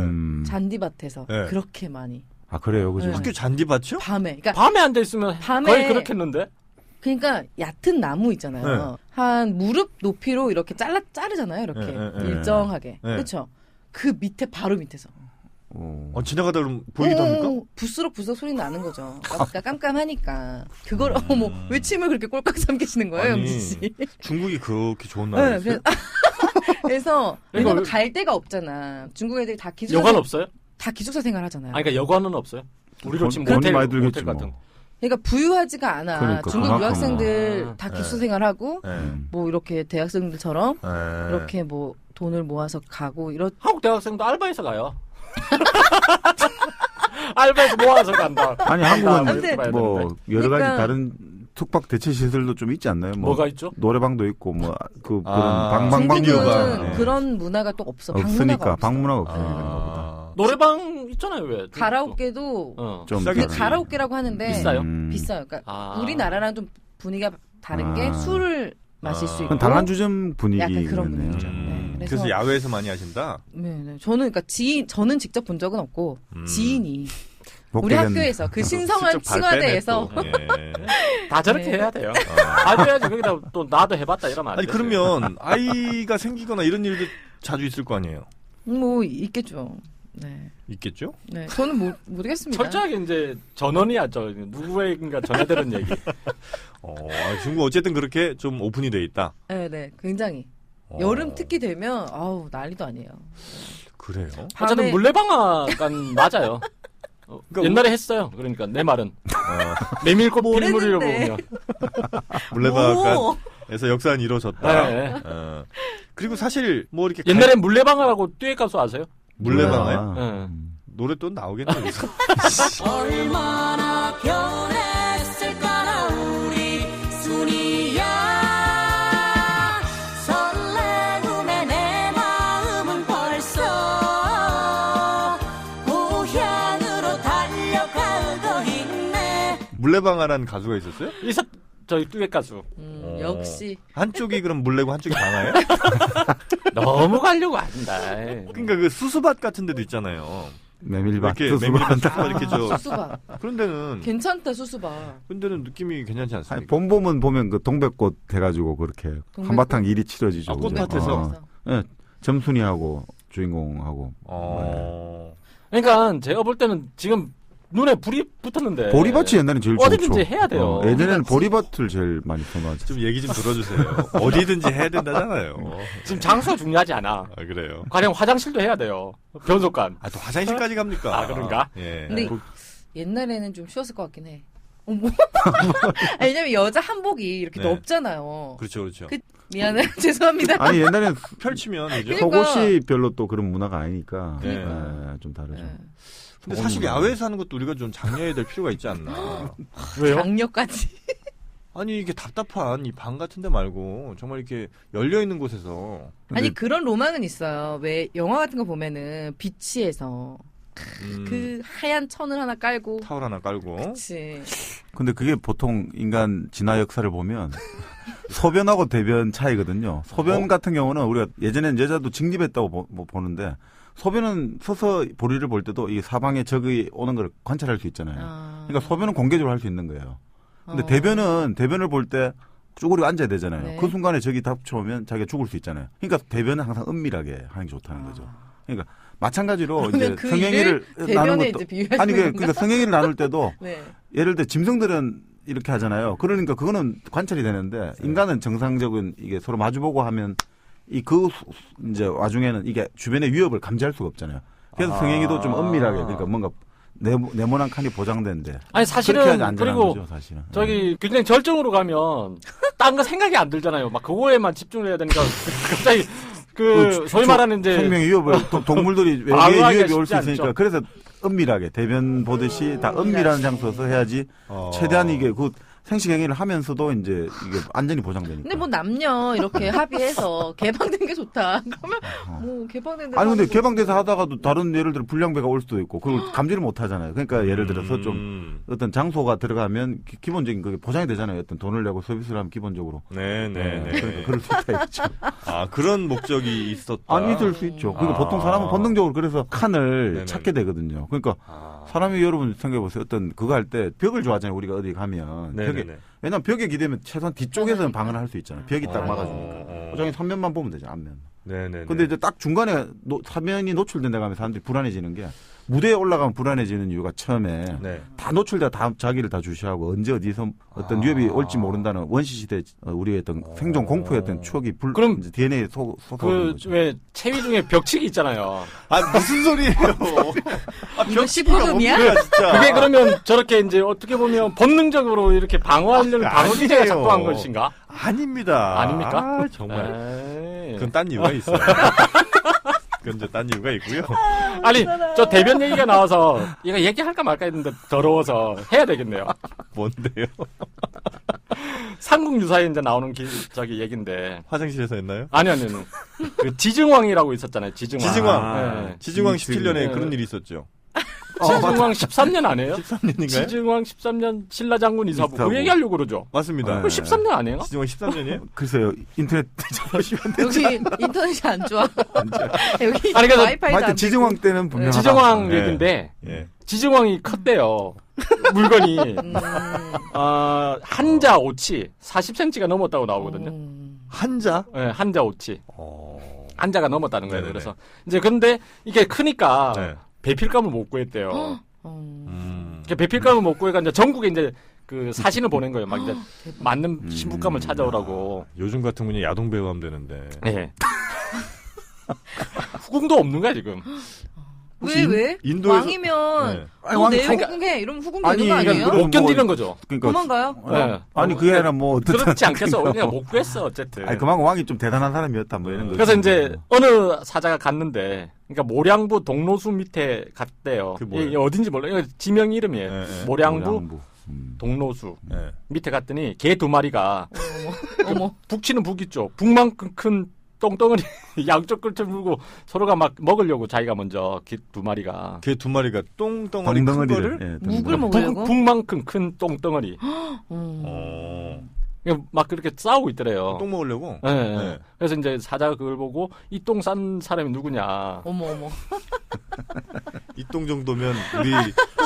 잔디밭에서 네. 그렇게 많이 아 그래요, 그죠? 네. 학교 잔디밭이요? 밤에 그러니까 밤에 앉아 있으면 밤에- 거의 그렇겠는데. 그러니까 얕은 나무 있잖아요. 네. 한 무릎 높이로 이렇게 자르잖아요. 이렇게 네, 네, 네. 일정하게. 네. 그렇죠. 그 밑에 바로 밑에서 지나가다 그러면 보이기도 합니까? 부스럭 소리 나는 거죠. 그러니까 깜깜하니까 그걸 어머 왜 침을 그렇게 꼴깍 삼키시는 거예요, 아니, 영지 씨? 중국이 그렇게 좋은 네, 나라였어요? 그래서 이거 왜냐면 왜- 갈 데가 없잖아. 중국 애들이 다 기숙사 여관 없어요? 다 기숙사 생활하잖아요. 아니 그러니까 여관은 없어요. 우리로 치면 돈이 모텔 많이 모텔 들겠지 같은. 뭐. 그러니까 부유하지가 않아. 그러니까, 중국 그만큼. 유학생들 다 네. 기숙사 생활하고 네. 뭐 이렇게 대학생들처럼 네. 이렇게 뭐 돈을 모아서 가고 이런 한국 대학생도 알바해서 가요. 알바해서 모아서 간다. 아니 간다, 한국은 아무튼 봐야 뭐 되는데. 여러 가지 그러니까- 다른 숙박 대체 시설도 좀 있지 않나요? 뭐 뭐가 있죠? 노래방도 있고 뭐 그 그런 아, 방방방류가 중국은 네. 그런 문화가 또 없어. 없으니까 방문화가 없어. 방문화가 없으니까 아, 노래방 있잖아요, 왜? 가라오케도 어. 좀 비싸게 그 다르지. 가라오케라고 하는데 비싸요? 비싸요. 그러니까 아. 우리나라랑 좀 분위기가 다른 게 아. 술을 마실 수 있고 그건 단란주점 분위기네요. 약간 그런 분위기죠. 네, 그래서 그래서- 야외에서 많이 하신다? 네. 저는 그러니까 저는 직접 본 적은 없고 지인이 우리 복되겠네. 학교에서 그 신성한 직접 발 빼네, 칭화대에서 또. 예. 다 저렇게 네. 해야 돼요. 아, 해야지. 거기다 또 나도 해봤다 이러면 안 아니 되지. 그러면 아이가 생기거나 이런 일도 자주 있을 거 아니에요? 뭐 있겠죠. 네. 있겠죠? 네. 저는 모르겠습니다. 철저하게 이제 전원이야, 누구에게인가 전해드는 얘기. 중국 어쨌든 그렇게 좀 오픈이 돼 있다. 네, 네. 굉장히 어, 여름 특기 되면 아우 난리도 아니에요. 그래요? 어쨌든 물레방앗간 맞아요. 그러니까 옛날에 했어요. 그러니까 내 말은 메밀꽃 뭘 필무리를 했는데. 보면. 물레방앗간에서 역사는 이루어졌다. 네. 그리고 사실 뭐 이렇게 옛날에 물레방아라고 듀엣 가수 아세요? 물레방아요? 아, 네. 노래 또 나오겠네. 여기서. 얼마나 변했을까나 우리 순이야 설레움에 내 마음은 벌써 고향으로 달려가고 있네. 물레방아라는 가수가 있었어요? 저희 듀엣 가수. 역시 한쪽이 그럼 물레고 한쪽이 방아예요? 너무 가려고 한다. 그러니까 그 수수밭 같은 데도 있잖아요. 메밀밭, 이렇게 수수밭. 메밀밭 이렇게 저 수수바 그런 데는 괜찮다 수수바. 그런 데는 느낌이 괜찮지 아니, 않습니까? 봄봄은 보면 그 동백꽃 해가지고 그렇게 동백꽃? 한바탕 일이 치러지죠. 아, 그죠? 꽃밭에서? 네, 점순이하고 주인공하고 그러니까 제가 볼 때는 지금 눈에 불이 붙었는데. 보리밭이 옛날엔 제일 어디든지 좋죠. 해야 돼요. 예전에는 보리밭을 제일 많이 선호하죠. 좀 얘기 좀 들어주세요. 어디든지 해야 된다잖아요. 지금 장소가 중요하지 않아. 아, 그래요. 가령 화장실도 해야 돼요. 변속관. 아, 또 화장실까지 갑니까? 아, 그런가? 예. 근데 옛날에는 좀 쉬웠을 것 같긴 해. 어머. 아니, 왜냐면 여자 한복이 이렇게 네. 넓잖아요. 그렇죠, 그렇죠. 미안해요. 죄송합니다. 아니 옛날엔 펼치면 이제. 그러니까. 속옷이 별로 또 그런 문화가 아니니까 네. 좀 다르죠. 네. 근데 사실 야외에서 하는 것도 우리가 좀 장려해야 될 필요가 있지 않나. 왜요? 장려까지. 아니 이게 답답한 이 방 같은데 말고 정말 이렇게 열려 있는 곳에서 아니 그런 로망은 있어요. 왜 영화 같은 거 보면은 비치에서 그 하얀 천을 하나 깔고 타월 하나 깔고. 그치. 근데 그게 보통 인간 진화 역사를 보면 소변하고 대변 차이거든요. 소변 같은 경우는 우리가 예전엔 여자도 직립했다고 보는데 소변은 서서 보리를 볼 때도 이 사방에 적이 오는 걸 관찰할 수 있잖아요. 그러니까 소변은 공개적으로 할 수 있는 거예요. 근데 대변을 볼 때 쭈그리고 앉아야 되잖아요. 네. 그 순간에 적이 닥쳐오면 자기가 죽을 수 있잖아요. 그러니까 대변은 항상 은밀하게 하는 게 좋다는 거죠. 그러니까 마찬가지로 이제 그 성행위를 일을 나눈 대변에 것도 이제 비유하시는 아니 건가? 그러니까 성행위를 나눌 때도 네. 예를 들어 짐승들은 이렇게 하잖아요. 그러니까 그거는 관찰이 되는데 인간은 정상적인 이게 서로 마주보고 하면 이제 와중에는 이게 주변의 위협을 감지할 수가 없잖아요. 그래서 성행위도 좀 은밀하게 그러니까 뭔가 네모난 칸이 보장되는데. 아니 사실은 그렇게 안전한 그리고 거죠, 사실은. 저기 굉장히 절정으로 가면 딴 거 생각이 안 들잖아요. 막 그거에만 집중을 해야 되니까 갑자기 소위 말하는 이제 생명의 위협을 또 동물들이 방어하기가 외계의 위협이 올 수 쉽지 있으니까 않죠. 그래서 은밀하게 대변 보듯이 다 은밀한 장소에서 해야지 최대한 이게 그 생식행위를 하면서도 이제 이게 안전이 보장되니까. 근데 뭐 남녀 이렇게 합의해서 개방된 게 좋다. 그러면 뭐 개방된 데 아니 근데 개방돼서 하다가도 다른 예를 들어 불량배가 올 수도 있고 그걸 감지를 못 하잖아요. 그러니까 예를 들어서 좀 어떤 장소가 들어가면 기본적인 그게 보장이 되잖아요. 어떤 돈을 내고 서비스를 하면 기본적으로. 네네네. 그러니까 그럴 수 있죠. 아 그런 목적이 있었다. 안 있을 수 있죠. 그러니까 보통 사람은 본능적으로 그래서 칸을 네네네. 찾게 되거든요. 그러니까 사람이 여러분 생각해 보세요. 어떤 그거 할 때 벽을 좋아하잖아요. 우리가 어디 가면 벽에 네네네. 왜냐면 벽에 기대면 최소한 뒤쪽에서는 방어를 할 수 있잖아요. 벽이 딱 막아주니까. 보장이 3면만 보면 되죠. 앞면. 네네네. 근데 이제 딱 중간에 사면이 노출된다 가면 사람들이 불안해지는 게 무대에 올라가면 불안해지는 이유가 처음에 네. 다 노출돼 다 자기를 다 주시하고 언제 어디서 어떤 위협이 올지 모른다는 원시 시대 우리의 어떤 생존 공포의 어떤 추억이 그럼 이제 DNA에 솟아오는 거죠. 왜 체위 중에 벽치기 있잖아요. 아 무슨 소리예요? 아 이거 19금이야? 뭡니까, 진짜. 그게 그러면 저렇게 이제 어떻게 보면 본능적으로 이렇게 방어하려는 방어 기제가 아니에요. 작동한 것인가? 아닙니다. 아닙니까? 아, 정말. 에이. 그건 딴 이유가 있어요. 그건 이제 딴 이유가 있고요. 아니 저 대변 얘기가 나와서 얘가 얘기할까 말까 했는데 더러워서 해야 되겠네요. 뭔데요? 삼국유사에 이제 나오는 저기 얘긴데 화장실에서 했나요? 아니 그 지증왕이라고 있었잖아요. 지증왕. 지증왕. 네. 지증왕 17년에 네. 그런 일이 있었죠. 지증왕 13년 아니에요? 13년인가요? 지증왕 13년 신라장군 이사부. 이사부. 그 얘기하려고 그러죠. 맞습니다. 그 13년 아니에요? 지증왕 13년이에요? 글쎄요. 인터넷 보시면 여기 인터넷이 안 좋아. 여기 아니, 그래서 와이파이도 하여튼 안 지정왕 때는 분명하다. 지증왕 네. 얘긴데 예. 지증왕이 컸대요. 물건이 한자 오치 40cm가 넘었다고 나오거든요. 한자? 네, 한자 오치. 한자가 넘었다는 거예요. 네네네. 그래서 이제 근데 이게 크니까 네. 배필감을 못 구했대요. 음. 이렇게 배필감을 못 구해가 이제 전국에 이제 그 사신을 보낸 거예요. 막 이제 맞는 신부감을 찾아오라고. 요즘 같은 분이 야동 배우 하면 되는데. 네. 후궁도 없는 거야 지금. 왜? 인도에서- 왕이면 네. 아니, 너 왕이 내 그러니까- 후궁해 이러면 후궁 아니, 되는 거 아니에요? 그러니까 못 견디는 거죠. 그러니까 도망가요? 네. 아니 그게 아니라 뭐 어떻든 그렇지 않겠어. 그냥 못 구했어 어쨌든. 아니 그만큼 왕이 좀 대단한 사람이었다 뭐 이런 거. 그래서 이제 어느 사자가 갔는데, 그러니까 모량부 동로수 밑에 갔대요. 그게 뭐예요? 이게 어딘지 몰라요. 이거 지명 이름이에요. 네, 네. 모량부 동로수 네. 밑에 갔더니 개 두 마리가 어머. 북치는 북 있죠. 북만큼 큰 똥덩어리 양쪽 끌쳐 물고 서로가 막 먹으려고 자기가 먼저 개 두 마리가 걔 두 마리가 똥덩어리 큰 거를 덩덩어리를 묵을 먹으려고? 북만큼 큰 똥덩어리 어. 막 그렇게 싸우고 있더래요. 똥 먹으려고? 네. 네. 그래서 이제 사자가 그걸 보고 이 똥 싼 사람이 누구냐. 어머. 이 똥 정도면 우리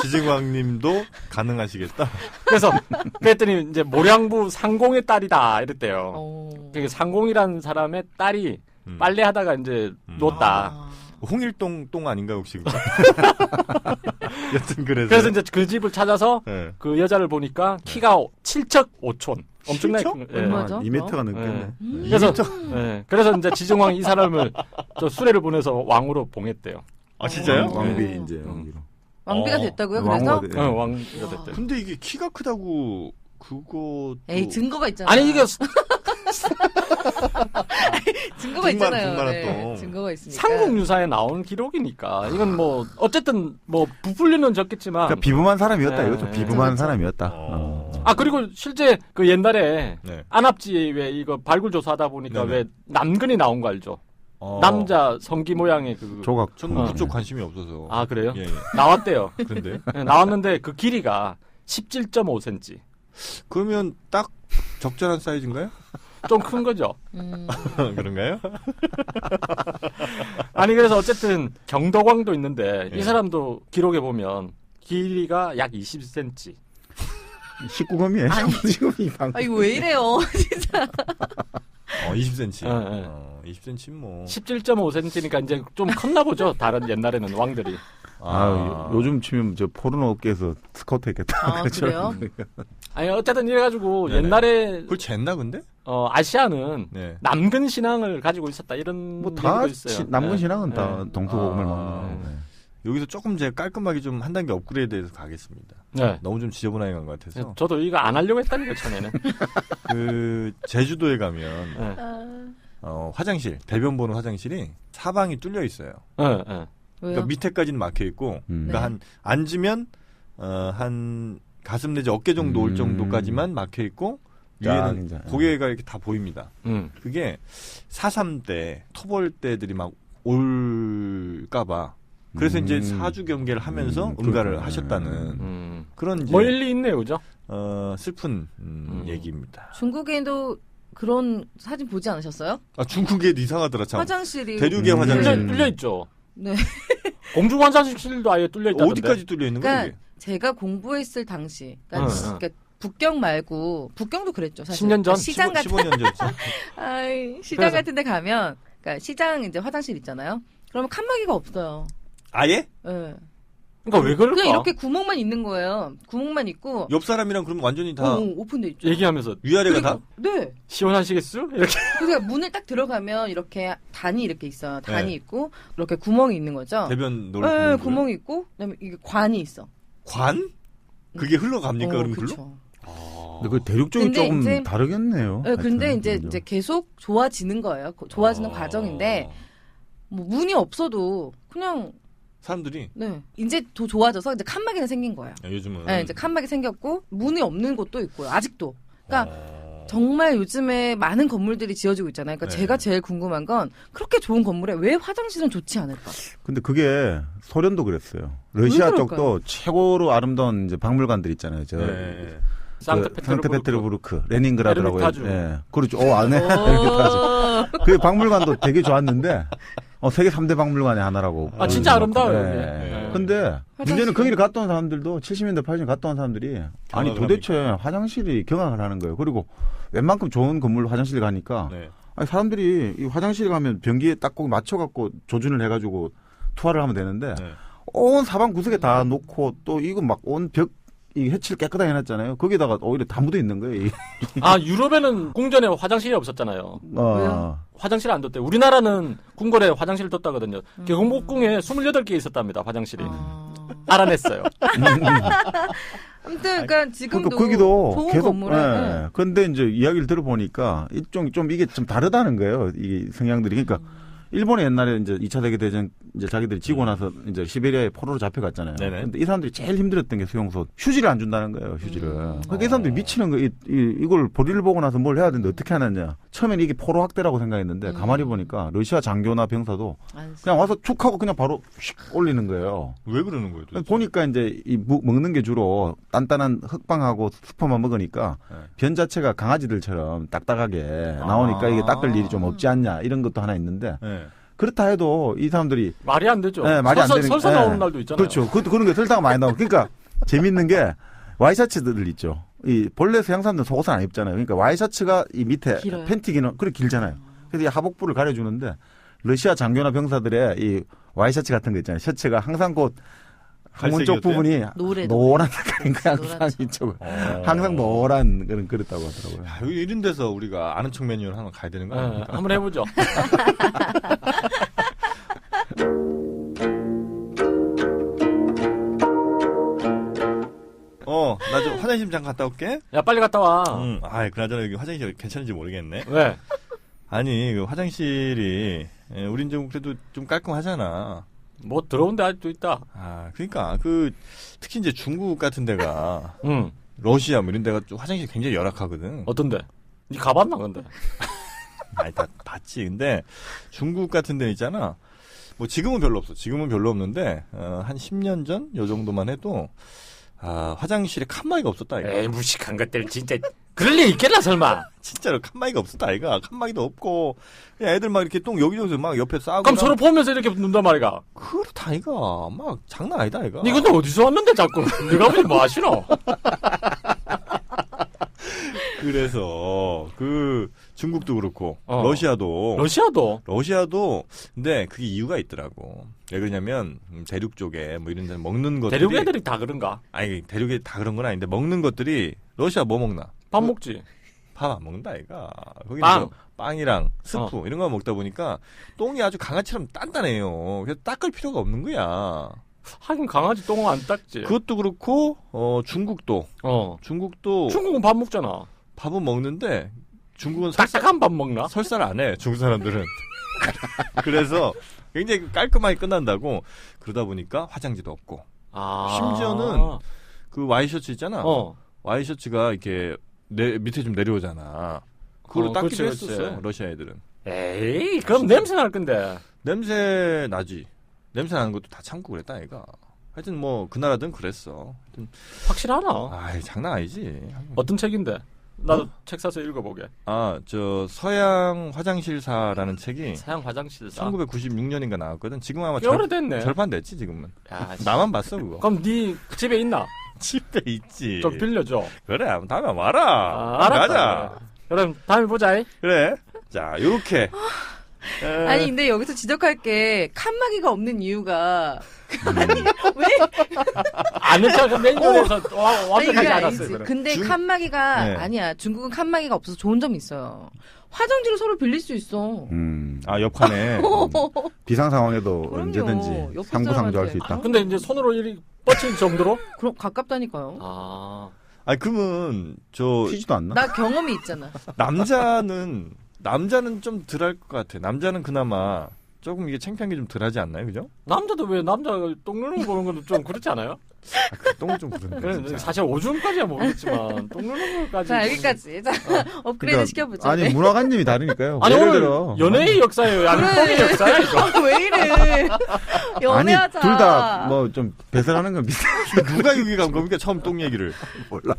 지증왕님도 가능하시겠다. 그래서 그랬더니 이제 모량부 상공의 딸이다 이랬대요. 그 상공이라는 사람의 딸이 빨래하다가 이제 놓았다. 홍일동 똥 아닌가요 혹시? 그거? 여튼 그래서. 그래서 이제 그 집을 찾아서 네. 그 여자를 보니까 키가 7척 5촌. 엄청나게 큰. 예. 얼마죠? 2m가 넘겠네. 그래서 그래서 이제 지정왕이 이 사람을 저 수레를 보내서 왕으로 봉했대요. 아 진짜요? 왕비 네. 이제 왕비로. 왕비가 어. 됐다고요? 그래서? 왕후가 돼. 왕비가 됐대요. 근데 이게 키가 크다고 그거. 에이 증거가 있잖아. 아니 이게 증거가 둥만, 있잖아요. 둥만한 네, 똥. 증거가 있으니까. 삼국유사에 나온 기록이니까 이건 뭐 어쨌든 뭐 부풀리는 적겠지만 그러니까 비범한 사람이었다 네. 이거죠. 비범한 그렇죠. 사람이었다. 어. 아 그리고 실제 그 옛날에 네. 안압지 왜 이거 발굴 조사하다 보니까 네네. 왜 남근이 나온 거 알죠? 남자 성기 모양의 그 조각. 저는 어. 그쪽 관심이 없어서. 아 그래요? 예, 예. 나왔대요. 그런데 네, 나왔는데 그 길이가 17.5cm. 그러면 딱 적절한 사이즈인가요? 좀 큰 거죠. 그런가요? 아니 그래서 어쨌든 경덕왕도 있는데 예. 이 사람도 기록에 보면 길이가 약 20cm. 19금이에요. 지금 이 방. 아, 이거 왜 이래요? 진짜. 20cm. 예, 예. 20cm 뭐. 17.5cm니까 이제 좀 컸나 보죠. 다른 옛날에는 왕들이. 요즘 치면 저 포르노 업계에서 스카우트 했겠다. 아, 그래요? 아니 어쨌든 이래가지고 네네. 옛날에 그걸 쟀나 근데? 아시아는 네. 남근 신앙을 가지고 있었다 이런 뭐다 얘기도 있어요. 남근 네. 신앙은 다 네. 동서고금을 아. 먹는. 네. 여기서 조금 제가 깔끔하게 좀 한 단계 업그레이드해서 가겠습니다. 네. 너무 좀 지저분하게 간 것 같아서. 저도 이거 안 하려고 했다니까 전에는. 그 제주도에 가면 네. 화장실 대변 보는 화장실이 사방이 뚫려 있어요. 네, 네. 왜요? 그러니까 밑에까지는 막혀 있고, 그러니까 네. 한 앉으면 한 가슴 내지 어깨 정도 올 정도까지만 막혀 있고 쫙 위에는 이제. 고개가 이렇게 다 보입니다. 그게 4.3 때 토벌 때들이 막 올까봐 그래서 이제 사주 경계를 하면서 응가를 그렇구나. 하셨다는 그런 이제 뭐 일리 있네요, 그죠? 슬픈 얘기입니다. 중국에도 그런 사진 보지 않으셨어요? 아, 중국에도 이상하더라 참. 화장실이 대륙의 화장실. 뚫려 있죠. 네. 공중 화장실도 아예 뚫려 있다던데. 어디까지 뚫려 있는 거야 그러니까 이게? 제가 공부했을 당시, 그러니까, 응, 응. 그러니까 북경 말고 북경도 그랬죠 사실. 10년 전? 그러니까 시장 같은 15년 전이죠. 아이, 시장 그래서- 같은데 가면, 그러니까 시장 이제 화장실 있잖아요. 그러면 칸막이가 없어요. 아예? 예. 그러니까 왜 그럴까? 그냥 이렇게 구멍만 있는 거예요. 구멍만 있고. 옆 사람이랑 그러면 완전히 다 오픈돼 있죠. 얘기하면서 위아래가 다? 네. 시원하시겠어? 이렇게. 그러니까 문을 딱 들어가면 이렇게 단이 이렇게 있어요. 단이 네. 있고 이렇게 구멍이 있는 거죠. 대변 놀 네, 구멍이 있고 그다음에 이게 관이 있어. 관? 그게 흘러갑니까 그럼 글로? 그렇죠. 근데 그 대륙 쪽이 근데 조금 이제- 다르겠네요. 네, 근데 하여튼, 이제 그죠? 이제 계속 좋아지는 거예요. 좋아지는 어. 과정인데 뭐 문이 없어도 그냥 사람들이 네 이제 더 좋아져서 이제 칸막이는 생긴 거예요. 요즘은 네, 이제 칸막이 생겼고 문이 없는 곳도 있고요. 아직도. 그러니까 어. 정말 요즘에 많은 건물들이 지어지고 있잖아요. 그러니까 네. 제가 제일 궁금한 건 그렇게 좋은 건물에 왜 화장실은 좋지 않을까? 근데 그게 소련도 그랬어요. 러시아 왜 그럴까요? 쪽도 최고로 아름다운 이제 박물관들 있잖아요. 저 네. 상트페테르부르크, 레닌그라드라고 에르미타주. 예. 그렇죠. 안에 에르미타주. 그 박물관도 되게 좋았는데 세계 3대 박물관의 하나라고. 아, 진짜 아름다워요. 예. 여기. 네. 네. 근데 문제는 거기를 갔다 온 사람들도 70년대 80년대 갔다 온 사람들이 아니 경악을 도대체 화장실이 경악을 하는 거예요. 그리고 웬만큼 좋은 건물 화장실 가니까 네. 아니 사람들이 이 화장실 가면 변기에 딱 꼭 맞춰갖고 조준을 해가지고 투하를 하면 되는데 네. 온 사방 구석에 다 놓고 또 이거 막 온 벽 이 해치를 깨끗하게 해놨잖아요. 거기다가 오히려 다 묻어 있는 거예요. 아, 유럽에는 궁전에 화장실이 없었잖아요. 왜요? 화장실 안 뒀대. 우리나라는 궁궐에 화장실을 뒀다거든요. 경복궁에 28개 있었답니다, 화장실이. 알아냈어요. 아무튼 그러니까 지금도 그러니까 거기도 좋은 계속 건물에 네. 근데 이제 이야기를 들어보니까 일종이 좀 이게 좀 다르다는 거예요. 이 성향들이. 그러니까 일본이 옛날에 이제 2차 세계대전 이제 자기들이 지고 나서 이제 시베리아에 포로로 잡혀갔잖아요. 네네. 근데 이 사람들이 제일 힘들었던 게 수용소. 휴지를 안 준다는 거예요, 휴지를. 그러니까 이 사람들이 미치는 거, 이걸 보리를 보고 나서 뭘 해야 되는데 어떻게 하느냐. 처음에는 이게 포로 학대라고 생각했는데 가만히 보니까 러시아 장교나 병사도 안 써. 그냥 와서 툭 하고 그냥 바로 휙 올리는 거예요. 왜 그러는 거예요? 도대체? 보니까 이제 먹는 게 주로 단단한 흑방하고 스퍼만 먹으니까 네. 변 자체가 강아지들처럼 딱딱하게 나오니까 이게 닦을 일이 좀 없지 않냐 이런 것도 하나 있는데 네. 그렇다 해도 이 사람들이 말이 안 되죠. 네, 말이 안 되는 설사 네. 나오는 날도 있잖아요. 그렇죠. 그것도 그런 게 설탕가 많이 나오고 그러니까 재밌는 게 와이셔츠들 있죠. 이 본래 서양 사람들은 속옷을 안 입잖아요. 그러니까 와이셔츠가 이 밑에 길어요? 팬티기는 그렇게 길잖아요. 그래서 이 하복부를 가려주는데 러시아 장교나 병사들의 이 와이셔츠 같은 거 있잖아요. 셔츠가 항상 그 항문 쪽 갈색이었대요? 부분이 노래. 노란 색깔인 거야. 항상 노랗죠. 이쪽 항상 노란 그렇다고 하더라고요. 야, 여기 이런 데서 우리가 아는 척 메뉴를 한번 가야 되는 거 네, 아닙니까? 한번 해보죠. 나 좀 화장실 잠깐 갔다 올게. 야, 빨리 갔다 와. 그나저나 여기 화장실 괜찮은지 모르겠네. 왜? 아니, 그 화장실이, 우린 좀 그래도 좀 깔끔하잖아. 뭐 들어온 데 아직도 있다. 그러니까, 특히 이제 중국 같은 데가, 응. 러시아 뭐 이런 데가 좀 화장실이 굉장히 열악하거든. 어떤데? 니 가봤나 근데? 아니 다 봤지. 근데 중국 같은 데 있잖아. 뭐 지금은 별로 없어. 지금은 별로 없는데 한 10년 전 요 정도만 해도 화장실에 칸막이가 없었다 이거. 에이 무식한 것들 진짜 그럴 리 있겠나 설마? 진짜로 칸막이가 없었다 이가. 칸막이도 없고 그냥 애들 막 이렇게 똥 여기저기서 막 옆에 싸고. 그럼 서로 보면서 이렇게 눕단 말이가. 그렇다 이가. 막 장난 아니다 이가. 니 근데 어디서 왔는데 자꾸 네가 보니 뭐 하시노? 그래서 그 중국도 그렇고 어. 러시아도 근데 그게 이유가 있더라고. 왜 그러냐면 대륙 쪽에 뭐 이런 데 먹는 것들이 대륙 애들이 다 그런가? 아니 대륙에 다 그런 건 아닌데 먹는 것들이 러시아 뭐 먹나? 밥 먹지. 밥 안 먹는다 아이가. 거기 빵. 뭐 빵이랑 스프 이런 거 먹다 보니까 똥이 아주 강아지처럼 단단해요. 그래서 닦을 필요가 없는 거야. 하긴 강아지 똥은 안 닦지. 그것도 그렇고 중국도 중국은 밥 먹잖아. 밥은 먹는데 중국은 딱딱한 밥 먹나? 설사를 안 해. 중국 사람들은. 그래서 굉장히 깔끔하게 끝난다고. 그러다 보니까 화장지도 없고. 심지어는 그 와이셔츠 있잖아. 와이셔츠가 이렇게 밑에 좀 내려오잖아. 그걸로 닦기도 했었어. 러시아 애들은. 에이 그럼 냄새 날 건데. 냄새 나지. 냄새 나는 것도 다 참고 그랬다 얘가. 하여튼 뭐 그 나라든 그랬어. 하여튼 확실하나? 아이 장난 아니지. 어떤 책인데? 나도 책 사서 읽어보게. 저 서양 화장실사라는 책이 서양 화장실사 1996년인가 나왔거든. 지금 아마 오래됐네. 절판 됐지 지금은. 야, 나만 봤어 그거. 그럼 네 집에 있나? 집에 있지. 좀 빌려줘. 그래 다음에 와라. 알았다. 가자. 그럼 다음에 보자. 그래. 자 요렇게. 아니 근데 여기서 지적할 게 칸막이가 없는 이유가 아니 왜? 아는 척은 맨눈에서 완벽하지 않았어요. 아니지. 근데 칸막이가 네. 아니야. 중국은 칸막이가 없어서 좋은 점이 있어요. 화장지를 서로 빌릴 수 있어. 옆칸에. 비상 상황에도 그럼요. 언제든지 옆 상부상조할 수 사람한테. 있다. 근데 이제 손으로 이리 뻗칠 정도로? 그럼 가깝다니까요. 아니 그러면 저 튀지도 않나? 나 경험이 있잖아. 남자는 좀 덜할 것 같아. 남자는 그나마 조금 이게 창피한 게 좀 덜하지 않나요, 그죠? 남자도 왜 남자 똥 누르는 거 보는 건 좀 그렇지 않아요? 그 똥은 좀 그런데. 그래, 사실 오줌까지야 모르겠지만 똥 누르는 거까지. 자 여기까지. 자 업그레이드 시켜보자. 아니 네. 문화관념이 다르니까요. 아니 예를 오늘 들어 연애의 역사예요, 아니면 똥의 역사야 이거? 왜 이래? 연애하자. 둘 다 뭐 좀 배설하는 건 비슷해. 누가 여기 간 겁니까? 처음 똥 얘기를. 몰라.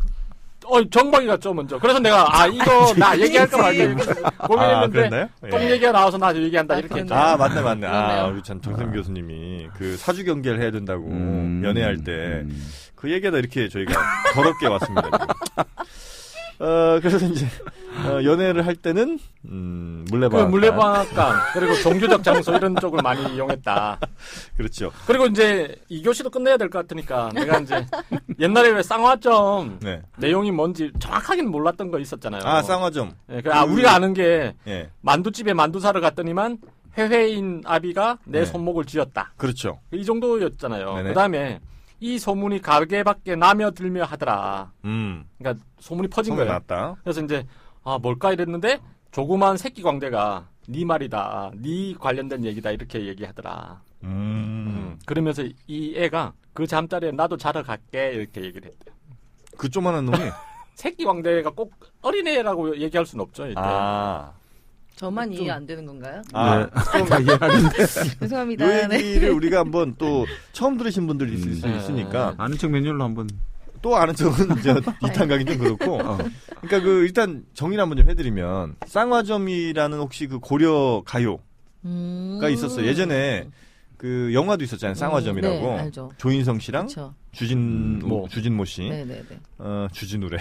정박이가 좀 먼저. 그래서 내가 이거 나 얘기할까 말까 고민했는데 그랬나요? 똥 예. 얘기가 나와서 나 얘기한다 이렇게 했죠. 맞네. 그러네요. 우리 참 정샘 교수님이 그 사주 경계를 해야 된다고 연애할 때 그 얘기하다 이렇게 저희가 더럽게 왔습니다. 그래서 이제 연애를 할 때는 물레방앗간. 물레방앗간 그리고 종교적 장소 이런 쪽을 많이 이용했다. 그렇죠. 그리고 이제 2교시도 끝내야 될 것 같으니까 내가 이제 옛날에 왜 쌍화점 네. 내용이 뭔지 정확하게는 몰랐던 거 있었잖아요. 쌍화점. 네, 우리가 아는 게 예. 만두집에 만두 사러 갔더니만 회회인 아비가 내 네. 손목을 쥐었다. 그렇죠. 이 정도였잖아요. 네네. 그다음에 이 소문이 가게 밖에 나며들며 하더라. 그러니까 소문이 퍼진 거예요. 났다. 그래서 이제 뭘까 이랬는데 조그만 새끼 광대가 네 말이다. 네 관련된 얘기다. 이렇게 얘기하더라. 그러면서 이 애가 그 잠자리에 나도 자러 갈게 이렇게 얘기를 했대요. 그 조만한 놈이. 새끼 광대가 꼭 어린애라고 얘기할 수는 없죠. 이때. 저만 이해 안 되는 건가요? 다 이해하는데. 죄송합니다. 이 얘기를 우리가 한번 또 처음 들으신 분들이 있으니까 아는 척 맨유로 한번. 또 아는 척은 이탄각이 좀 그렇고. 그러니까 일단 정의를 한번 좀 해드리면 쌍화점이라는 혹시 그 고려 가요가 있었어요. 예전에 그 영화도 있었잖아요. 쌍화점이라고. 네, 알죠. 조인성 씨랑 그쵸. 주진모 씨. 네네네. 주진우래.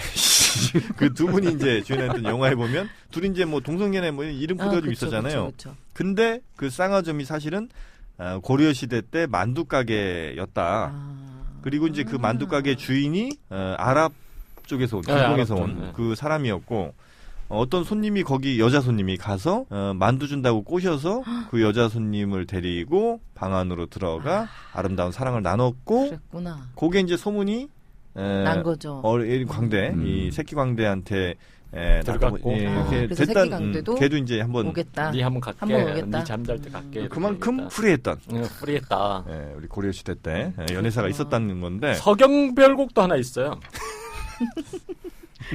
그 두 분이 이제 주연했던 영화에 보면 둘이 이제 뭐 동성연애 뭐 이름표가 좀 있었잖아요. 그쵸. 근데 그 쌍화점이 사실은 고려 시대 때 만두 가게였다. 그리고 이제 그 만두 가게 주인이 아랍 쪽에서 온, 중동에서 온 그 사람이었고 어떤 손님이 거기 여자 손님이 가서 만두 준다고 꼬셔서 그 여자 손님을 데리고 방 안으로 들어가 아름다운 사랑을 나눴고 그랬구나. 그게 이제 소문이 난 거죠. 광대 이 새끼 광대한테 들어갔고 그래서 새끼 광대도 걔도 이제 한번 오겠다. 네 한번 갈게. 한번 오겠다. 네 잠잘 때 갈게. 그만큼 프리했던 프리했다. 우리 고려 시대 때 연애사가 있었다는 건데 서경별곡도 하나 있어요.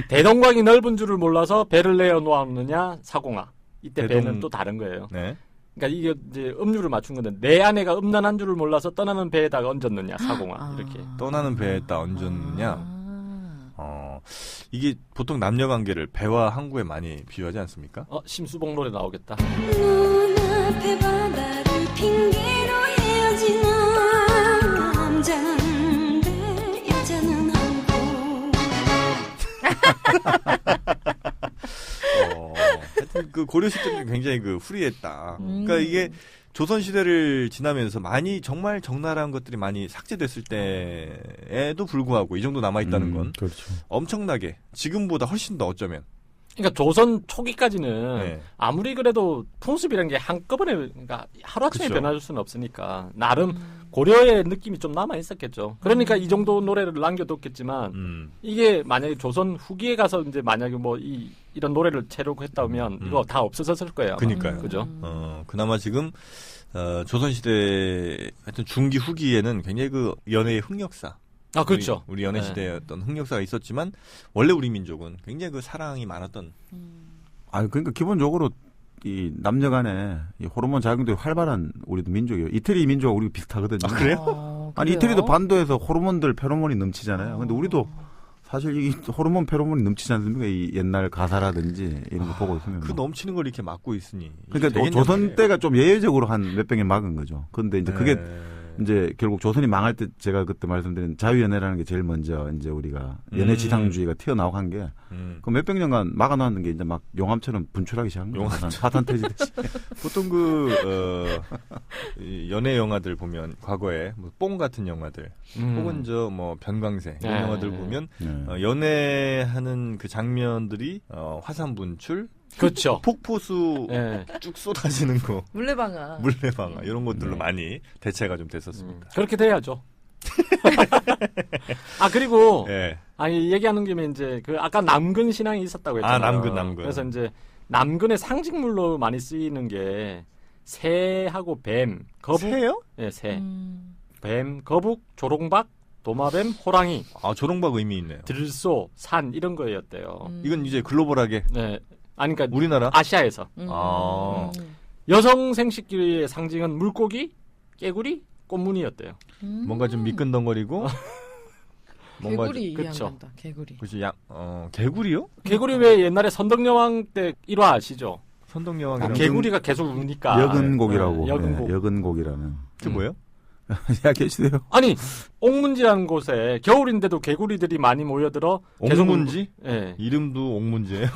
대동강이 넓은 줄을 몰라서 배를 내어 놓았느냐 사공아. 이때 대동- 배는 또 다른 거예요. 네. 그러니까 이게 이제 음률을 맞춘 건데 내 아내가 음란한 줄을 몰라서 떠나는 배에다가 얹었느냐 사공아. 이렇게. 떠나는 배에다 얹었느냐. 아. 이게 보통 남녀 관계를 배와 항구에 많이 비유하지 않습니까? 심수봉 노래 나오겠다. 눈앞에 바다를 핑계로 헤어진 남자인데 여자는 한국. 하여튼 그 고려 시대는 굉장히 그 후리했다. 음. 그러니까 이게 조선 시대를 지나면서 많이 정말 적나라한 것들이 많이 삭제됐을 때에도 불구하고 이 정도 남아 있다는 건 그렇죠. 엄청나게 지금보다 훨씬 더 어쩌면 그러니까 조선 초기까지는 네. 아무리 그래도 풍습이라는 게 한꺼번에 그러니까 하루아침에 그쵸. 변화줄 수는 없으니까 나름 고려의 느낌이 좀 남아 있었겠죠. 그러니까 이 정도 노래를 남겨뒀겠지만 이게 만약에 조선 후기에 가서 이제 만약에 뭐 이런 노래를 채우고 했다면 이거 다 없어졌을 거예요. 아마. 그러니까요. 그죠? 그나마 지금 조선 시대 하여튼 중기 후기에는 굉장히 그 연애의 흑역사. 아 그렇죠. 우리 연애 네. 시대의 어떤 흑역사가 있었지만 원래 우리 민족은 굉장히 그 사랑이 많았던. 아 그러니까 기본적으로 이 남녀간에 이 호르몬 작용들이 활발한 우리도 민족이에요. 이태리 민족하고 우리 비슷하거든요. 아, 그래요? 아니 그래요? 이태리도 반도에서 호르몬들 페로몬이 넘치잖아요. 근데 우리도 사실 이 호르몬 페로몬이 넘치지 않습니까? 이 옛날 가사라든지 이런 거 보고 있으면. 그 넘치는 걸 이렇게 막고 있으니. 그러니까 되겠냐 조선 말이에요. 때가 좀 예외적으로 한 몇백 년 막은 거죠. 근데 이제 그게 이제 결국 조선이 망할 때 제가 그때 말씀드린 자유연애라는 게 제일 먼저 이제 우리가 연애 지상주의가 튀어나오고 한 게 그 몇백 년간 막아놨는 게 이제 막 용암처럼 분출하기 시작한 거예요. 화산 터지듯이. 보통 이 연애 영화들 보면 과거에 뭐 뽕 같은 영화들 혹은 저 뭐 변광세 이런 네. 영화들 보면 네. 연애하는 그 장면들이 화산 분출, 그렇죠. 폭포수 예. 쭉 쏟아지는 거, 물레방아. 물레방아 이런 것들로 네. 많이 대체가 좀 됐었습니다. 그렇게 돼야죠. 아 그리고 예. 아니 얘기하는 김에 이제 그 아까 남근 신앙이 있었다고 했잖아요. 남근. 그래서 이제 남근의 상징물로 많이 쓰이는 게 새하고 뱀, 거북, 새요? 예, 새, 뱀, 거북, 조롱박, 도마뱀, 호랑이, 조롱박 의미 있네요. 들소, 산 이런 거였대요. 이건 이제 글로벌하게 네, 아니 그러니까 우리나라 아시아에서 아. 여성 생식기의 상징은 물고기, 깨구리, 꽃무늬였대요. 뭔가 좀 미끈덩거리고 뭔가 개구리 그쵸. 이해한다. 개구리. 그치 개구리요? 개구리 왜 옛날에 선덕여왕 때 1화 아시죠? 선덕여왕이랑 개구리가 계속 우니까 여근곡이라고. 네, 여근곡. 예, 여근곡이라는. 그게 뭐예요? 이야기해주세요. 아니 옥문지라는 곳에 겨울인데도 개구리들이 많이 모여들어 계속 옥문지? 예. 이름도 옥문지예요?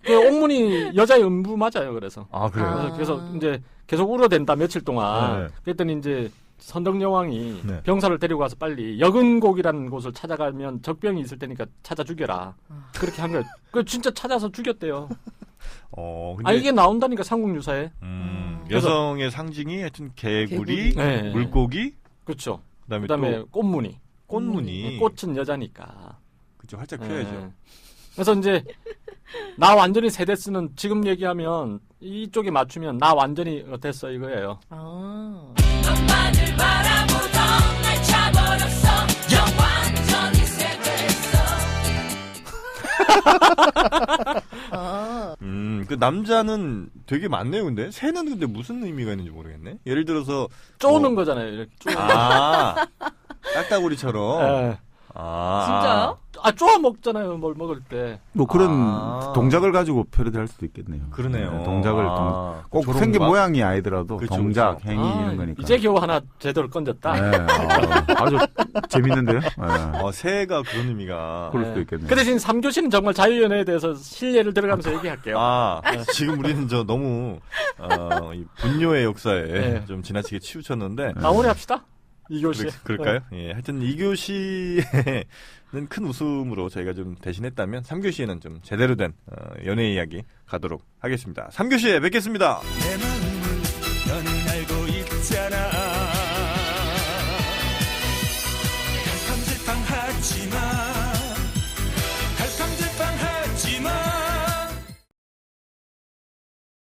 그 옥문이 여자의 음부 맞아요. 그래서 아 그래요? 그래서 계속 이제 계속 울어댄다 며칠 동안. 네. 그랬더니 이제 선덕여왕이 네. 병사를 데리고 가서 빨리 여근곡이라는 곳을 찾아가면 적병이 있을 테니까 찾아 죽여라. 그렇게 한 거예요. 그 진짜 찾아서 죽였대요. 근데 아 이게 나온다니까 삼국유사에. 그래서- 여성의 상징이 하여튼 개구리, 네. 물고기, 그렇죠. 그다음에, 그다음에 또 꽃무늬. 꽃무늬. 꽃은 여자니까. 그죠, 활짝 펴야죠. 네. 그래서 이제 나 완전히 세대스는 지금 얘기하면 이쪽에 맞추면 나 완전히 됐어 이거예요. 아. 너만을 바라보던 날 차버렸어. 영 완전히 세대했어. 아. 그 남자는 되게 많네요, 근데. 새는 근데 무슨 의미가 있는지 모르겠네. 예를 들어서. 쪼는 뭐- 거잖아요. 이렇게 쪼. 딱따구리처럼. 예. 진짜요? 아 쪼아 먹잖아요. 뭘 먹을 때. 뭐 그런 아. 동작을 가지고 표현할 수도 있겠네요. 그러네요. 네, 동작을 꼭 조롱박? 생긴 모양이 아니더라도 그쵸, 동작, 그쵸. 행위 아, 이런 거니까. 이제 겨우 하나 제대로 건졌다. 네, 아주 재밌는데요. 네. 새가 그런 의미가. 그럴 수도 있겠네요. 그 대신 3교시는 정말 자유연애에 대해서 실례를 들어가면서 얘기할게요. 지금 우리는 너무, 이 분뇨의 역사에 네. 좀 지나치게 치우쳤는데. 마무리 합시다. 2교시. 그럴까요? 예. 하여튼 2교시는 큰 웃음으로 저희가 좀 대신했다면 3교시에는 좀 제대로 된 연애 이야기 가도록 하겠습니다. 3교시에 뵙겠습니다. 내 마음을 너는 알고 있잖아. 감질팡하지만